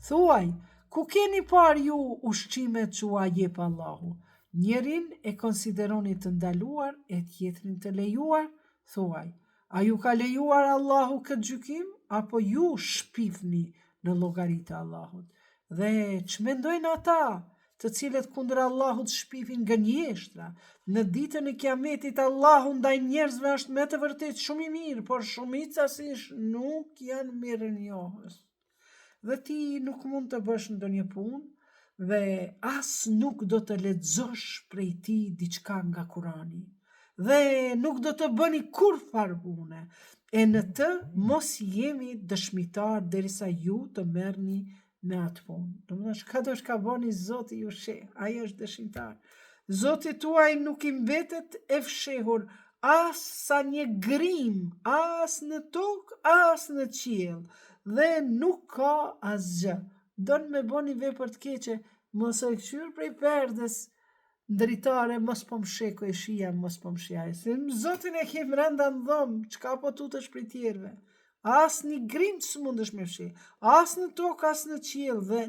Speaker 1: Thuaj, ku keni par ju ushqimet që a jep Allahu? Njerin e konsideroni të ndaluar, e tjetrin të lejuar? Thuaj,
Speaker 2: A ju ka lejuar Allahu këtë gjykim, apo ju shpifni në llogaritë e Allahut? Dhe ç'mendojnë ata të cilët kundër Allahut shpifin gënjeshtra? Në ditën e Kiametit Allahu ndaj njerëzve është me të vërtetë shumë i mirë, por shumica nuk janë mirënjohës. Dhe ti nuk mund të bësh ndonjë punë dhe as nuk do të lexosh prej ti diçka nga Kurani. Dhe nuk do të bëni kur farë pune, e në të mos jemi dëshmitar derisa ju të merrni me atë punë. Domethënë, çka do shka bëni Zoti ju sheh, ai është dëshmitar. Zoti tuaj nuk i mbetet e fshehur as sa një grim, as në tokë, as në qiell, dhe nuk ka asgjë. Don me bëni vepër të keqe, mos e kthyer prej perdes dritare, mos po msheko e shia, mos po mshijaj. Se Zotin e ke brenda në dhomë, çka po tutesh prej tjerëve. As një grim s'mundesh me fshi, as në tokë, as në qiell, dhe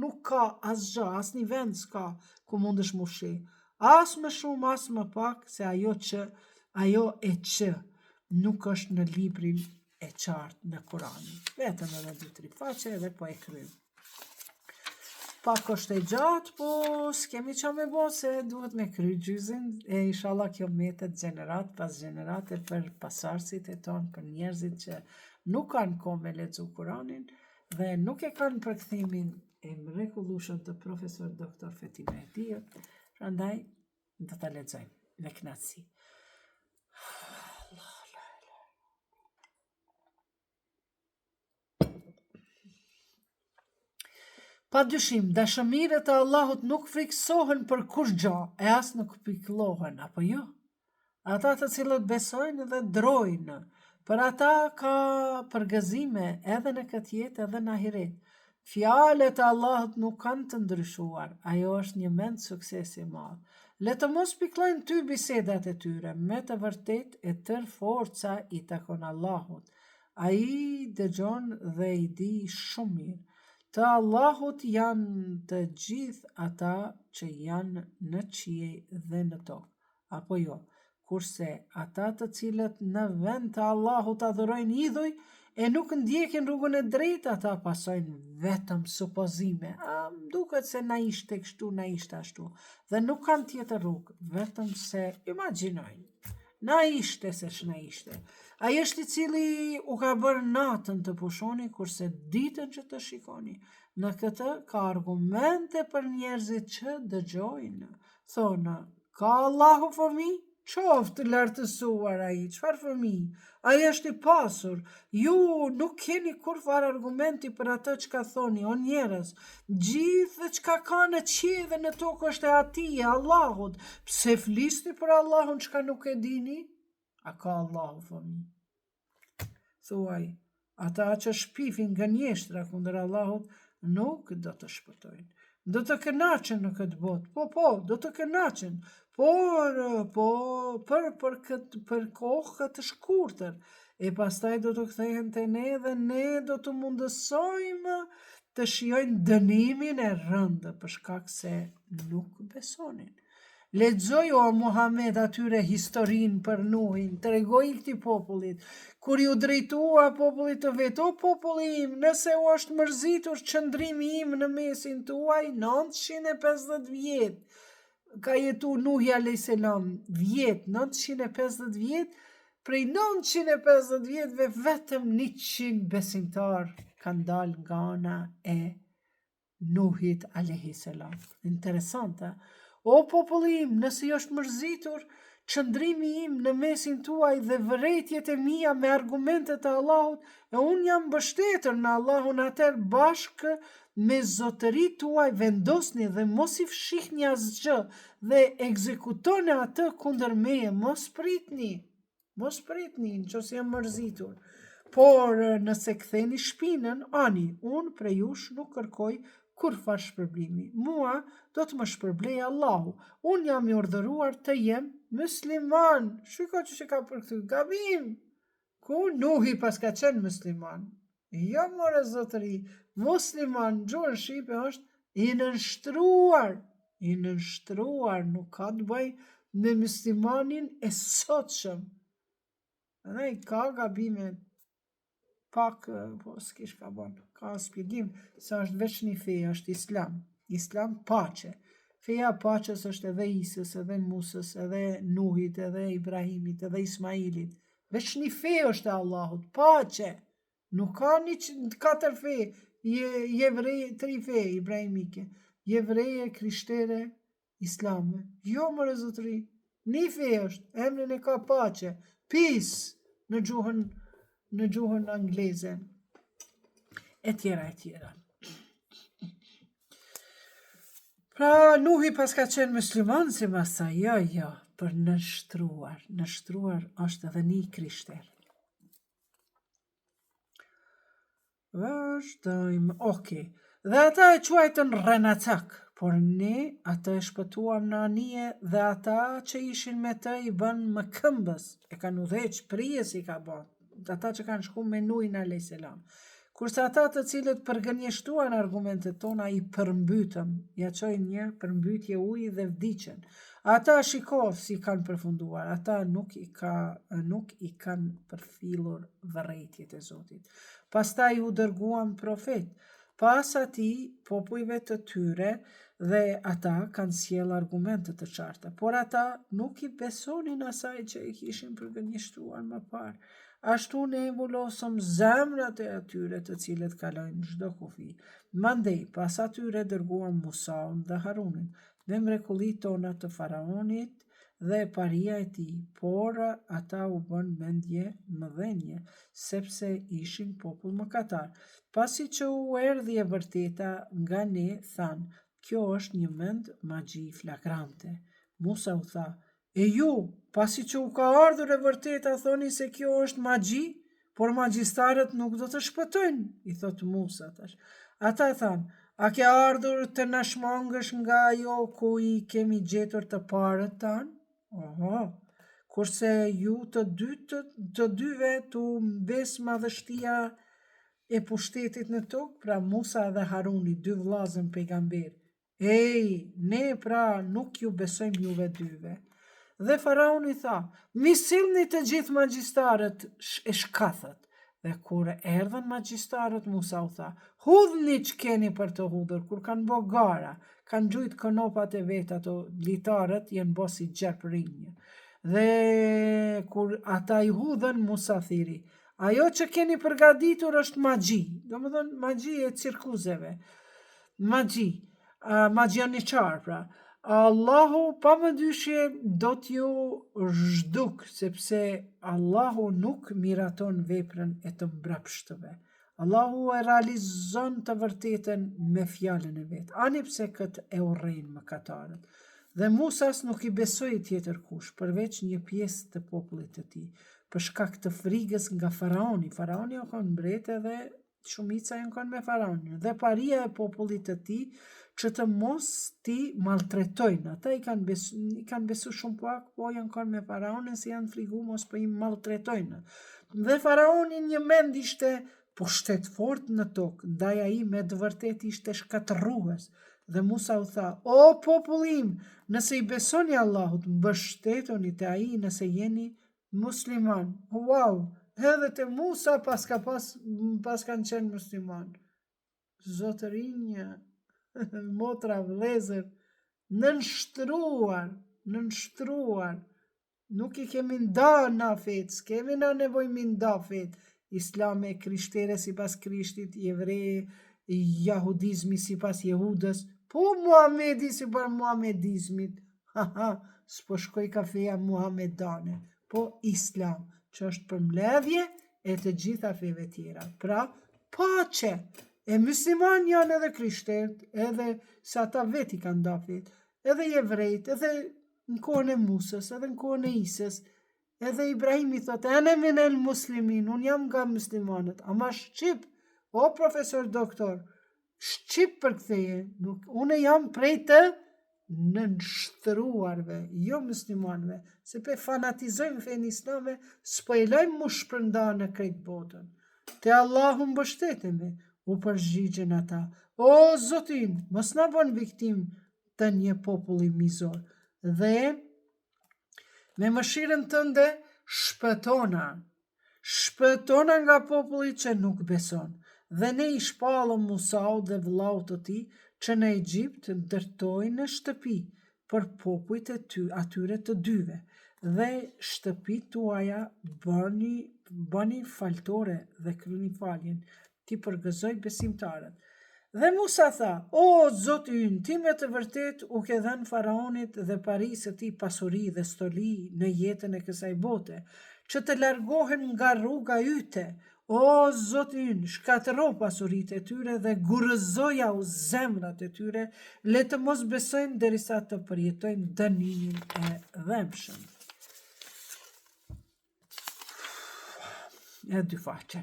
Speaker 2: nuk ka asgjë, as një vend s'ka ku mundesh mu fshi. As më shumë, as më pak, se ajo e që nuk është në librin e qartë në Kurani. Vetëm edhe 2-3 faqe edhe po e kryjmë. Pak është e gjatë, po s'kemi qa me bo, se duhet me kry gjyzin, e inshallah kjo metet gjenerat pas gjenerate për pasarësit e tonë, për njerëzit që nuk kanë kohë me lexu Kuranin dhe nuk e kanë përkthimin e mrekullueshëm të profesor doktor Fethi Mehdiut, prandaj do ta lexojmë me kënaqësi. Pa dyshim, dashëmirët e Allahut nuk friksohen për kurrë e as nuk pikëllohen, apo jo? Ata të cilët besojnë dhe drojnë, për ata ka përgëzime edhe në këtë jetë edhe në ahiret. Fjalët e Allahut nuk kanë të ndryshuar, ajo është një mend suksesi i madh. Le të mos pikëllojnë ty bisedat e tyre, me të vërtet e tër forca i takon Allahut. Ai dëgjon dhe i di shumë mirë. Të Allahut janë të gjithë ata që janë në qiell dhe në tokë, apo jo? Kurse ata të cilët në vend të Allahut adhurojnë idhuj e nuk ndjekin rrugën e drejtë, ata pasojnë vetëm supozime. Duket se na ishte kështu, na ishte ashtu, dhe nuk kanë tjetër rrugë, vetëm se imagjinojnë. Na ishte se ç'na ishte. Ai është i cili u ka bërë natën të pushoni, kurse ditën që të shikoni. Në këtë ka argumente për njerëzit që dëgjojnë. Thonë, ka Allahu fëmijë? Qoftë lartësuar ai, çfarë fëmijë? Ai është i pasur. Ju nuk keni kurfar argumenti për atë çka thoni, o njerëz. Gjithë çka ka në qiell dhe në tokë është e atij, Allahut. Pse flisni për Allahun çka nuk e dini? A ka Allahu fëmijë? Thuaj, ata që shpifin gënjeshtra kundër Allahut nuk do të shpëtojnë. Do të kënaqen në këtë botë, do të kënaqen, por për kohë të shkurtër, e pastaj do të kthehen te ne dhe ne do të mundësojmë të shijojnë dënimin e rëndë për shkak se nuk besonin. Lexoj o Muhammed atyre historinë për Nuhin, tregoj këtij popullit, kur ju drejtua popullit të vet, o populli im, nëse u është mërzitur qëndrimi im në mesin tuaj, 950 vjet, ka jetu Nuhi a.s. vjet, 950 vjet, prej 950 vjetve vetëm 100 besimtar kanë dalë nga ana e Nuhit a.s. Interesante. O populli im, nëse ju është mërzitur qëndrimi im në mesin tuaj dhe vërejtjet e mia me argumentet e Allahut, e unë jam mbështetur në Allahun, atëherë bashkë me zotëri tuaj vendosni dhe mos i fshihni asgjë dhe ekzekutoni atë kundër meje, mos pritni, nëse jam mërzitur. Por nëse ktheni shpinën, ani, unë prej jush nuk kërkoj kurfar shpërblimi. Mua do të më shpërblej Allahu. Unë jam i urdhëruar të jem musliman. Shiko që ka përkthy gabim. Ku Nuhi pas ka qenë musliman. Jo more zotëri, musliman, gjuhën shqipe është i nënshtruar, nuk ka të bëj me muslimanin e sotshëm. Edhe i ka gabime pak, po s'kish ka bon, ka spjegim se është veç një fe, është Islam. Islam paqe. Feja paqes është edhe Isës, edhe Musës, edhe Nuhit, edhe Ibrahimit, edhe Ismailit. Veç një fe është e Allahut, paqe. Nuk ka një 4 fe, jevreje, 3 fe ibrahimike, jevreje, krishtere, islame. Jo më rezotri, një fe është, emrin e ka paqe, peace në gjuhën angleze, e tjera. Pra Nuhi pas ka qenë musliman, si masa, jo, për nështruar është edhe një krishter. Vazhdojmë, dhe ata e quajtën Renacak, por ne ata e shpëtuam në anije dhe ata që ishin me të i bën më këmbës, e kanë udheq prijes i ka bën, ata që kanë shku me Nuhin a.s. Kurse ata të cilët përgënjeshtuan argumentet tona i përmbytëm, ja qojnë një përmbytje ujë dhe vdiqen. Ata shiko si kanë përfunduar, ata nuk i kanë përfillur vërejtjet e Zotit. Pastaj u dërguam profet, pas atij popujve të tyre dhe ata kanë sjell argumente të qarta, por ata nuk i besonin asaj që i kishin përgënjeshtuar më parë. Ashtu ne mbulosëm zemrat e atyre të cilët kalojnë çdo kufi. Mandej, pas atyre dërguam Musaun dhe Harunin me mrekullitë tona të faraonit dhe paria e tij, por ata u bën mendje mëdhenje, sepse ishin popull mëkatar. Pasi që u erdhi e vërteta nga ne, thanë, kjo është një mend magji flagrante. Musa u tha, e ju, pasi që u ka ardhur e vërteta, thoni se kjo është magji, por magjistarët nuk do të shpëtojnë, i thotë Musa tash. Ata thanë, a ke ardhur të na shmangësh nga ajo ku i kemi gjetur të parët tanë? Oho, kurse ju të dyve tu mbes madhështia e pushtetit në tokë, pra Musa dhe Haruni, 2 vllazën pejgamber. Ne pra nuk ju besojmë juve dyve. Dhe faraoni tha, mi sillni të gjithë magjistarët e shkathët. Dhe kur erdhën magjistarët, Musa u tha, hudhni që keni për të hudhur, kur kanë bo gara, kanë gjujt kënopat e vetë, ato litarët jenë bo si gjerpë rinjë. Dhe kur ata i hudhën, Musa thiri, ajo që keni përgatitur është magji, do më thënë magji e cirkuzeve, magjaniqar pra. Allahu pa më dyshje do t'ju zhduk, sepse Allahu nuk miraton veprën e të mbrapshtëve. Allahu e realizon të vërtetën me fjalën e vetë, ani pse këtë e urrejnë mëkatarët. Dhe Musas nuk i besoi tjetër kush, përveç një pjesë të popullit të tij, për shkak të frigës nga faraoni. Faraoni u kon mbretë dhe shumica janë kon me faraonin, dhe paria e popullit të tij që të mos ti maltretojnë. Ata i kanë besu shumë pak, po janë kon me faraonin se janë frigu mos po i maltretojnë. Dhe faraoni një mend ishte pushtet fort në tokë, ndaj ai me të vërtet ishte shkatërrues. Dhe Musa u tha, o popullim, nëse i besoni Allahut, mbështetoni te ai nëse jeni musliman. Wow, edhe te Musa pas kanë qenë musliman. Zotërinja, motra vëllezër, nënshtruar, nuk i kemi nda na fet, s'kemi na nevoj mi nda fet, islame, krishtere si pas krishtit, jevreje, jahudizmi si pas jehudës, po Muhamedi si pas muhamedizmit, s'po shkoj kafeja muhamedane, po islam, që është përmbledhje e të gjitha feve tjera. Pra, pace, e musliman janë edhe krishtert, edhe sa ta veti kanë dafit, edhe jevrejt, edhe në kohën e Musës, edhe në kohën e Isës, edhe Ibrahimi thotë, ene minel muslimin, unë jam nga muslimanët, ama shqip, o profesor doktor, shqip për këtheje, unë jam prej të nënshtruarve, jo muslimanve, se pe fanatizojmë fejnë islame, s'pojlojmë mu shpërnda në krejt botën. Te Allahu mbështetemi, u përgjigjen ata, o Zotin, mos na bën viktim të një populli mizor, dhe me mëshirën tënde shpëtona shpëtona nga populli që nuk beson. Dhe ne i shpallëm Musaut dhe vëllaut të tij që në Egjipt ndërtojnë në shtëpi për popujt e atyre të dyve, dhe shtëpit tuaja bëni faltore dhe kryeni faljen, ti përgëzoj besimtarët. Dhe Musa tha, o Zoti ynë, ti me të vërtet u ke dhënë Faraonit dhe parisë të tij pasuri dhe stoli në jetën e kësaj bote, që të largohen nga rruga yte. O Zoti ynë, shkatëro pasuritë e tyre dhe gurëzoja u zemrat e tyre, le të mos besojnë derisa të përjetojnë dënimin e dhëmshëm. E dy faqe.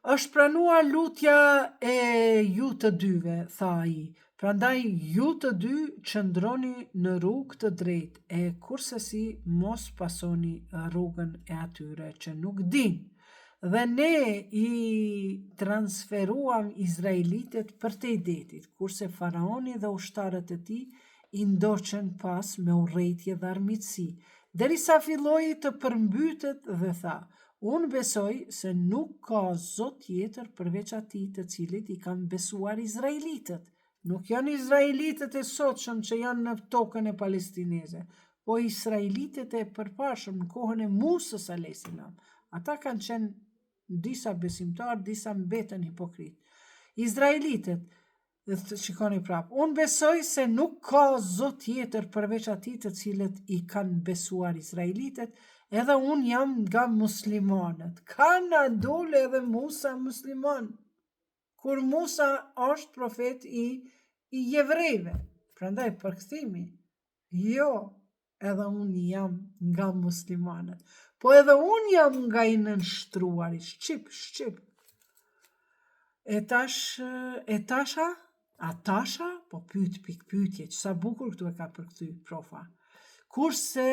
Speaker 2: Është pranuar lutja e ju të dyve, tha ai. Prandaj ju të dy qëndroni në rrugë të drejtë, e kurse si mos pasoni rrugën e atyre që nuk dinë. Dhe ne i transferuam Izraelitet për te detit, kurse Faraoni dhe ushtarët e tij i ndoqën pas me urrejtje dhe armiqësi, derisa filloi të përmbytet dhe tha, unë besoj se nuk ka Zot tjetër përveç atij të cilit i kanë besuar Izraelitët. Nuk janë Izraelitët e sotshëm që janë në tokën e palestineze, po Izraelitët e përparshëm në kohën e Musës a.s. Ata kanë qenë disa besimtar, disa mbetën hipokrit. Izraelitët, shikoni prap, unë besoj se nuk ka Zot tjetër përveç atij të cilët i kanë besuar Izraelitët, edhe unë jam nga muslimanët. Kanë dole edhe Musa musliman, kur Musa është profet i jevrejve. Prandaj përkthimi, jo, edhe unë jam nga muslimanët, po edhe unë jam nga i nënshtruari, shqip. E tasha, po pyetje, që sa bukur këtu e ka përkthy profa. Kurse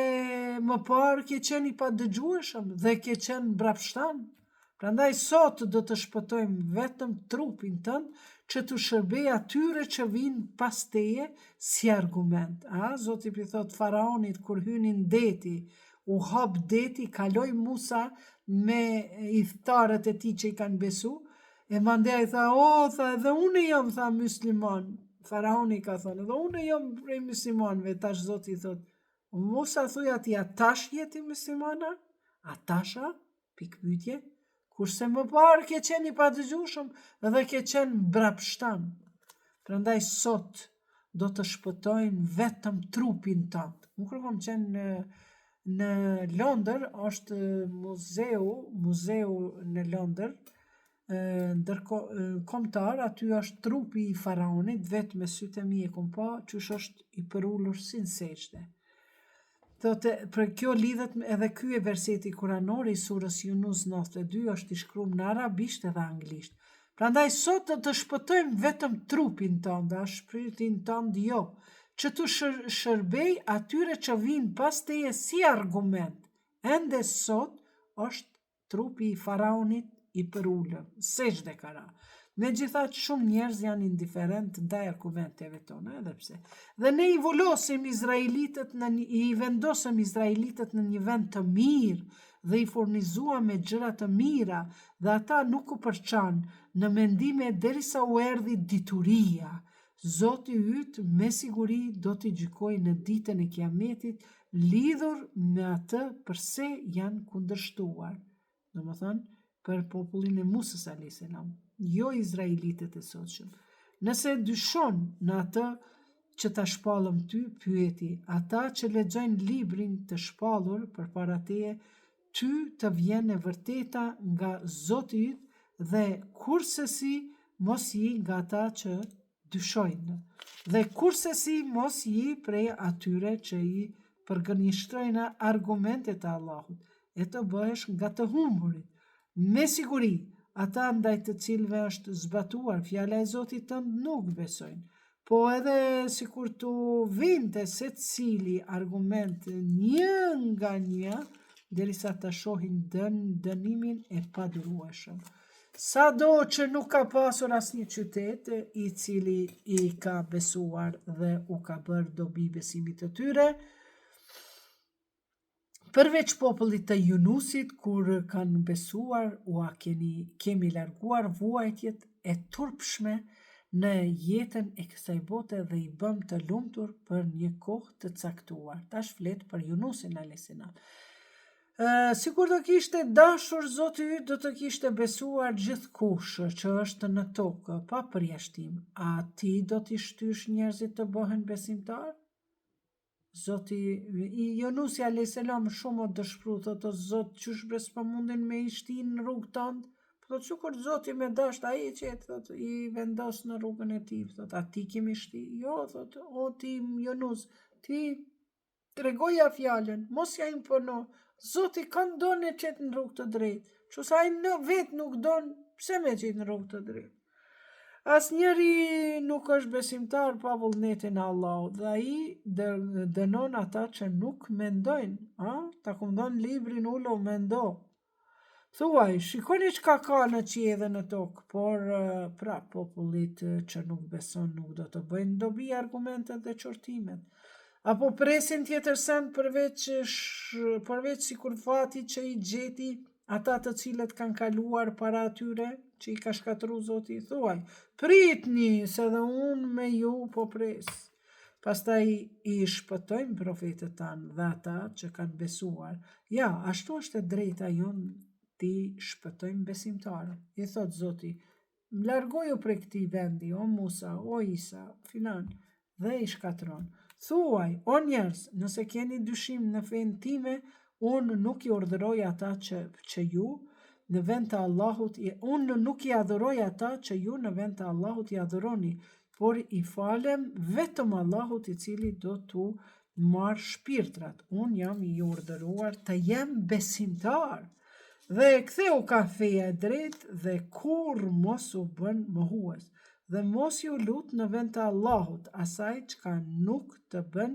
Speaker 2: më parë ke qenë i padëgjueshëm dhe ke qenë mbrapshtan. Prandaj sot do të shpëtojmë vetëm trupin tënd që të shërbej atyre që vinë pas teje si argument. Zoti i thot Faraonit kur hynin deti, u hap deti, kaloi Musa me idhtarët e tij që i kanë besu, e mandej tha, edhe unë jam, tha, musliman. Faraoni ka thonë, edhe unë jam prej muslimanëve. Tash Zoti i thot, Musa thuj ati, a tash jeti muslimana? A tasha? Pikpyetje. Kurse më parë ke qenë i padëgjueshëm dhe ke qenë mbrapshtan. Prandaj sot do të shpëtojnë vetëm trupin tënd. Unë kur kam qenë në Londër, është muzeu në Londër, kombëtar, aty është trupi i Faraonit, vetë me sytë e mi e kom pa, qysh është i përullur si në seçde. Për kjo lidhet edhe ky e verseti kuranor i surës Yunus 92, është i shkruar në arabisht edhe anglisht. Prandaj sot të shpëtojmë vetëm trupin tënd, shpirtin tënd jo, që të shërbej atyre që vinë pas teje si argument. Ende sot është trupi i Faraonit i përullur, seçde kara. Megjithatë shumë njerëz janë indiferent ndaj argumenteve tona, edhe pse. Dhe ne i vendosëm Izraelitët në një vend të mirë dhe i furnizuam me gjëra të mira, dhe ata nuk u përçan në mendime derisa u erdhi dituria. Zoti yt me siguri do t'i gjykojë në ditën e Kiametit lidhur me atë përse janë kundërshtuar. Domethënë për popullin e Musës a.s. Jo Izraelitët e sotshëm. Nëse dyshon në atë që ta shpallëm ty, pyeti, ata që lexojnë librin të shpallur përpara teje, ty të vjen e vërteta nga Zoti yt, dhe kursesi mos je nga ata që dyshojnë, dhe kursesi mos je prej atyre që i përgënjeshtrojnë argumentet e Allahut, e të bëhesh nga të humburit. Me siguri, ata ndaj të cilëve është zbatuar fjala e Zotit tënd nuk besojnë, po edhe sikur të vinte secili argument një nga një, derisa ta shohin dënimin e padurueshëm. Sado që nuk ka pasur asnjë qytet i cili i ka besuar dhe u ka bërë dobi besimit të tyre, Përveç popullit të Yunusit, kur kanë besuar, kemi larguar vuajtjet e turpshme në jetën e kësaj bote dhe i bëm të lumtur për një kohë të caktuar. Tash flet për Yunusin a.s. Sikur të kishte dashur Zoti yt, do të kishte besuar gjithkush që është në tokë, pa përjashtim. A ti do t'i shtysh njerëzit të bëhen besimtar? Zoti Yunusi a.s. shumë o dëshpru, thotë o Zot, qysh bes po mundin me i shti në rrugë tëndë? Thotë çukur Zoti me dasht ai që thotë i vendos në rrugën e tij, thotë a ti kemi shti? Jo, thotë o ti Yunus, ti tregoja fjalën, mos ja impono. Zoti kanë donë që në rrugë të drejtë. Që sa ai në vetë nuk donë, pse me qetë në rrugë të drejtë? Asnjëri nuk është besimtar pa vullnetin e Allahut dhe ai dënon ata që nuk mendojnë, ta kumdon librin ulo mendo. Thuaj, shikoni çka ka në qiell dhe në tokë, por pra popullit që nuk beson nuk do të bëjnë dobi argumentet dhe qortimet. Apo presin tjetër send përveç sikur fati që i gjeti ata të cilët kanë kaluar para atyre që i ka shkatru Zoti. Thuaj, pritni se dhe unë me ju po pres. Pastaj i shpëtojmë profetët tanë dhe ata që kanë besuar. Ja, ashtu është e drejta jonë ti shpëtojmë besimtarën. I thot Zoti, më largoju prej këtij vendi, o Musa, o Isa, filan, dhe i shkatron. Thuaj, o njerëz, nëse keni dyshim në fenë time, unë nuk i urdhëroj ata që ju në vend të Allahut, unë nuk i adhuroj ata që ju në vend të Allahut i adhuroni, por i falem vetëm Allahut i cili do t'u marrë shpirtrat. Unë jam i urdhëruar të jem besimtar dhe ktheu ka feja e drejtë dhe kur mos u bën mohues dhe mos ju lut në vend të Allahut asaj çka nuk të bën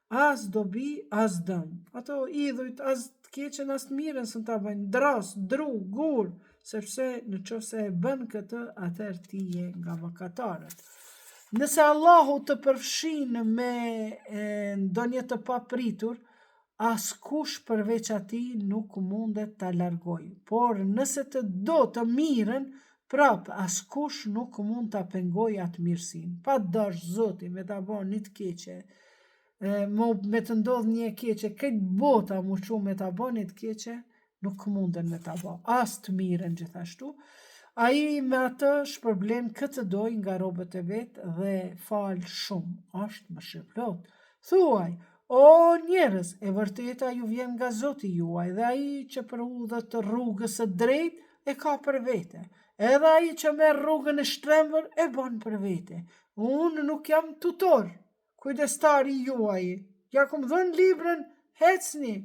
Speaker 2: as dobi as dëm. Ato idhujt as të keqen as të mirën së ta bëjnë, dras, dru, gur, sepse në qofse e bën këtë, atëherë ti je nga mëkatarët. Nëse Allahu të përfshin me ndonjë të papritur, askush përveç atij nuk mundet ta largoj. Por nëse të do të mirën, prap askush nuk mund ta pengoj atë mirësinë. Pa dash Zoti me ta bën një të keqe, me të ndodh një e keqe, këtë bota mu çu me ta bën një të keqe, nuk munden me ta bën. As të mirën gjithashtu. Ai me atë shpërblen këtë doj nga robët e vet dhe fal shumë, është mëshirëplot. Thuaj, o njerëz, e vërteta ju vjen nga Zoti juaj dhe ai që përudhët të rrugës së drejtë e ka për vete. Edhe ai që merr rrugën e shtrembur e bën për vete. Unë nuk jam tutor, kujdestari juaj. Ja kum dhënë librën, hecni,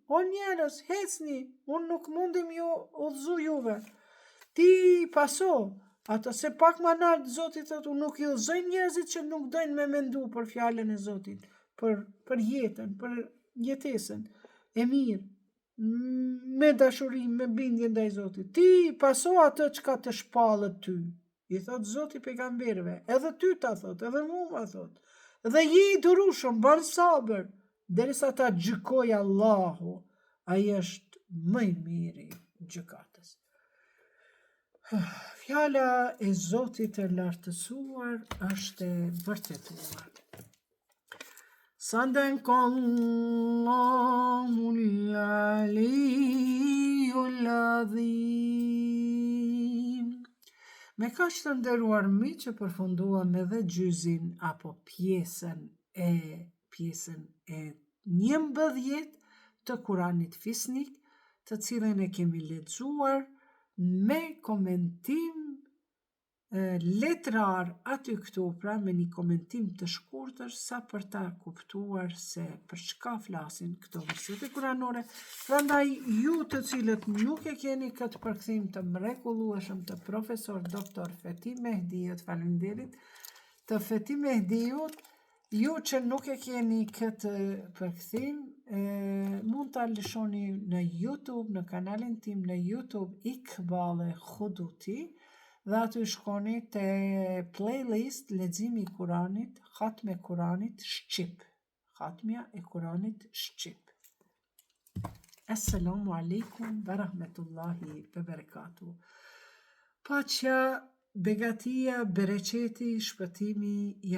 Speaker 2: o njerëz, hecni. Unë nuk mundim ju udhëzu juve. Ti paso, ato se pak më nalt Zoti thotë, unë nuk i udhëzoj njerëzit që nuk dojnë me mendu për fjalën e Zotit, për jetën, për jetesën e mirë, me dashuri, me bindje ndaj Zotit. Ti paso atë çka të shpallët ty. I thot Zoti pejgamberëve, edhe ty ta thot, edhe mua thot. Dhe je i durueshëm, bën sabër, derisa ta gjykoj Allahu, ai është më i miri gjykatës. Fjala e Zotit e lartësuar është e vërtetuar. Sadaqallahul aliyyul azim. Me kaq të nderuar miq, që përfunduam edhe gjyzin apo pjesën e 11 të Kuranit Fisnik, të cilën e kemi lexuar me komentim letrar aty këtu, pra me një komentim të shkurtër sa për ta kuptuar se për çka flasin këto versete kuranore. Prandaj ju të cilët nuk e keni këtë përkthim të mrekullueshëm të profesor doktor Fethi Mehdiut, faleminderit të Fethi Mehdiut, ju që nuk e keni këtë përkthim, mund ta lëshoni në YouTube, në kanalin tim në YouTube Ikbale Khuduti, dhe aty shkoni te playlist leximi i Kuranit, Khatme Kuranit Shqip. Khatmja e Kuranit Shqip. Assalamu alaikum wa rahmetullahi wa barakatuh. Paqja, begatia, bereqeti, shpëtimi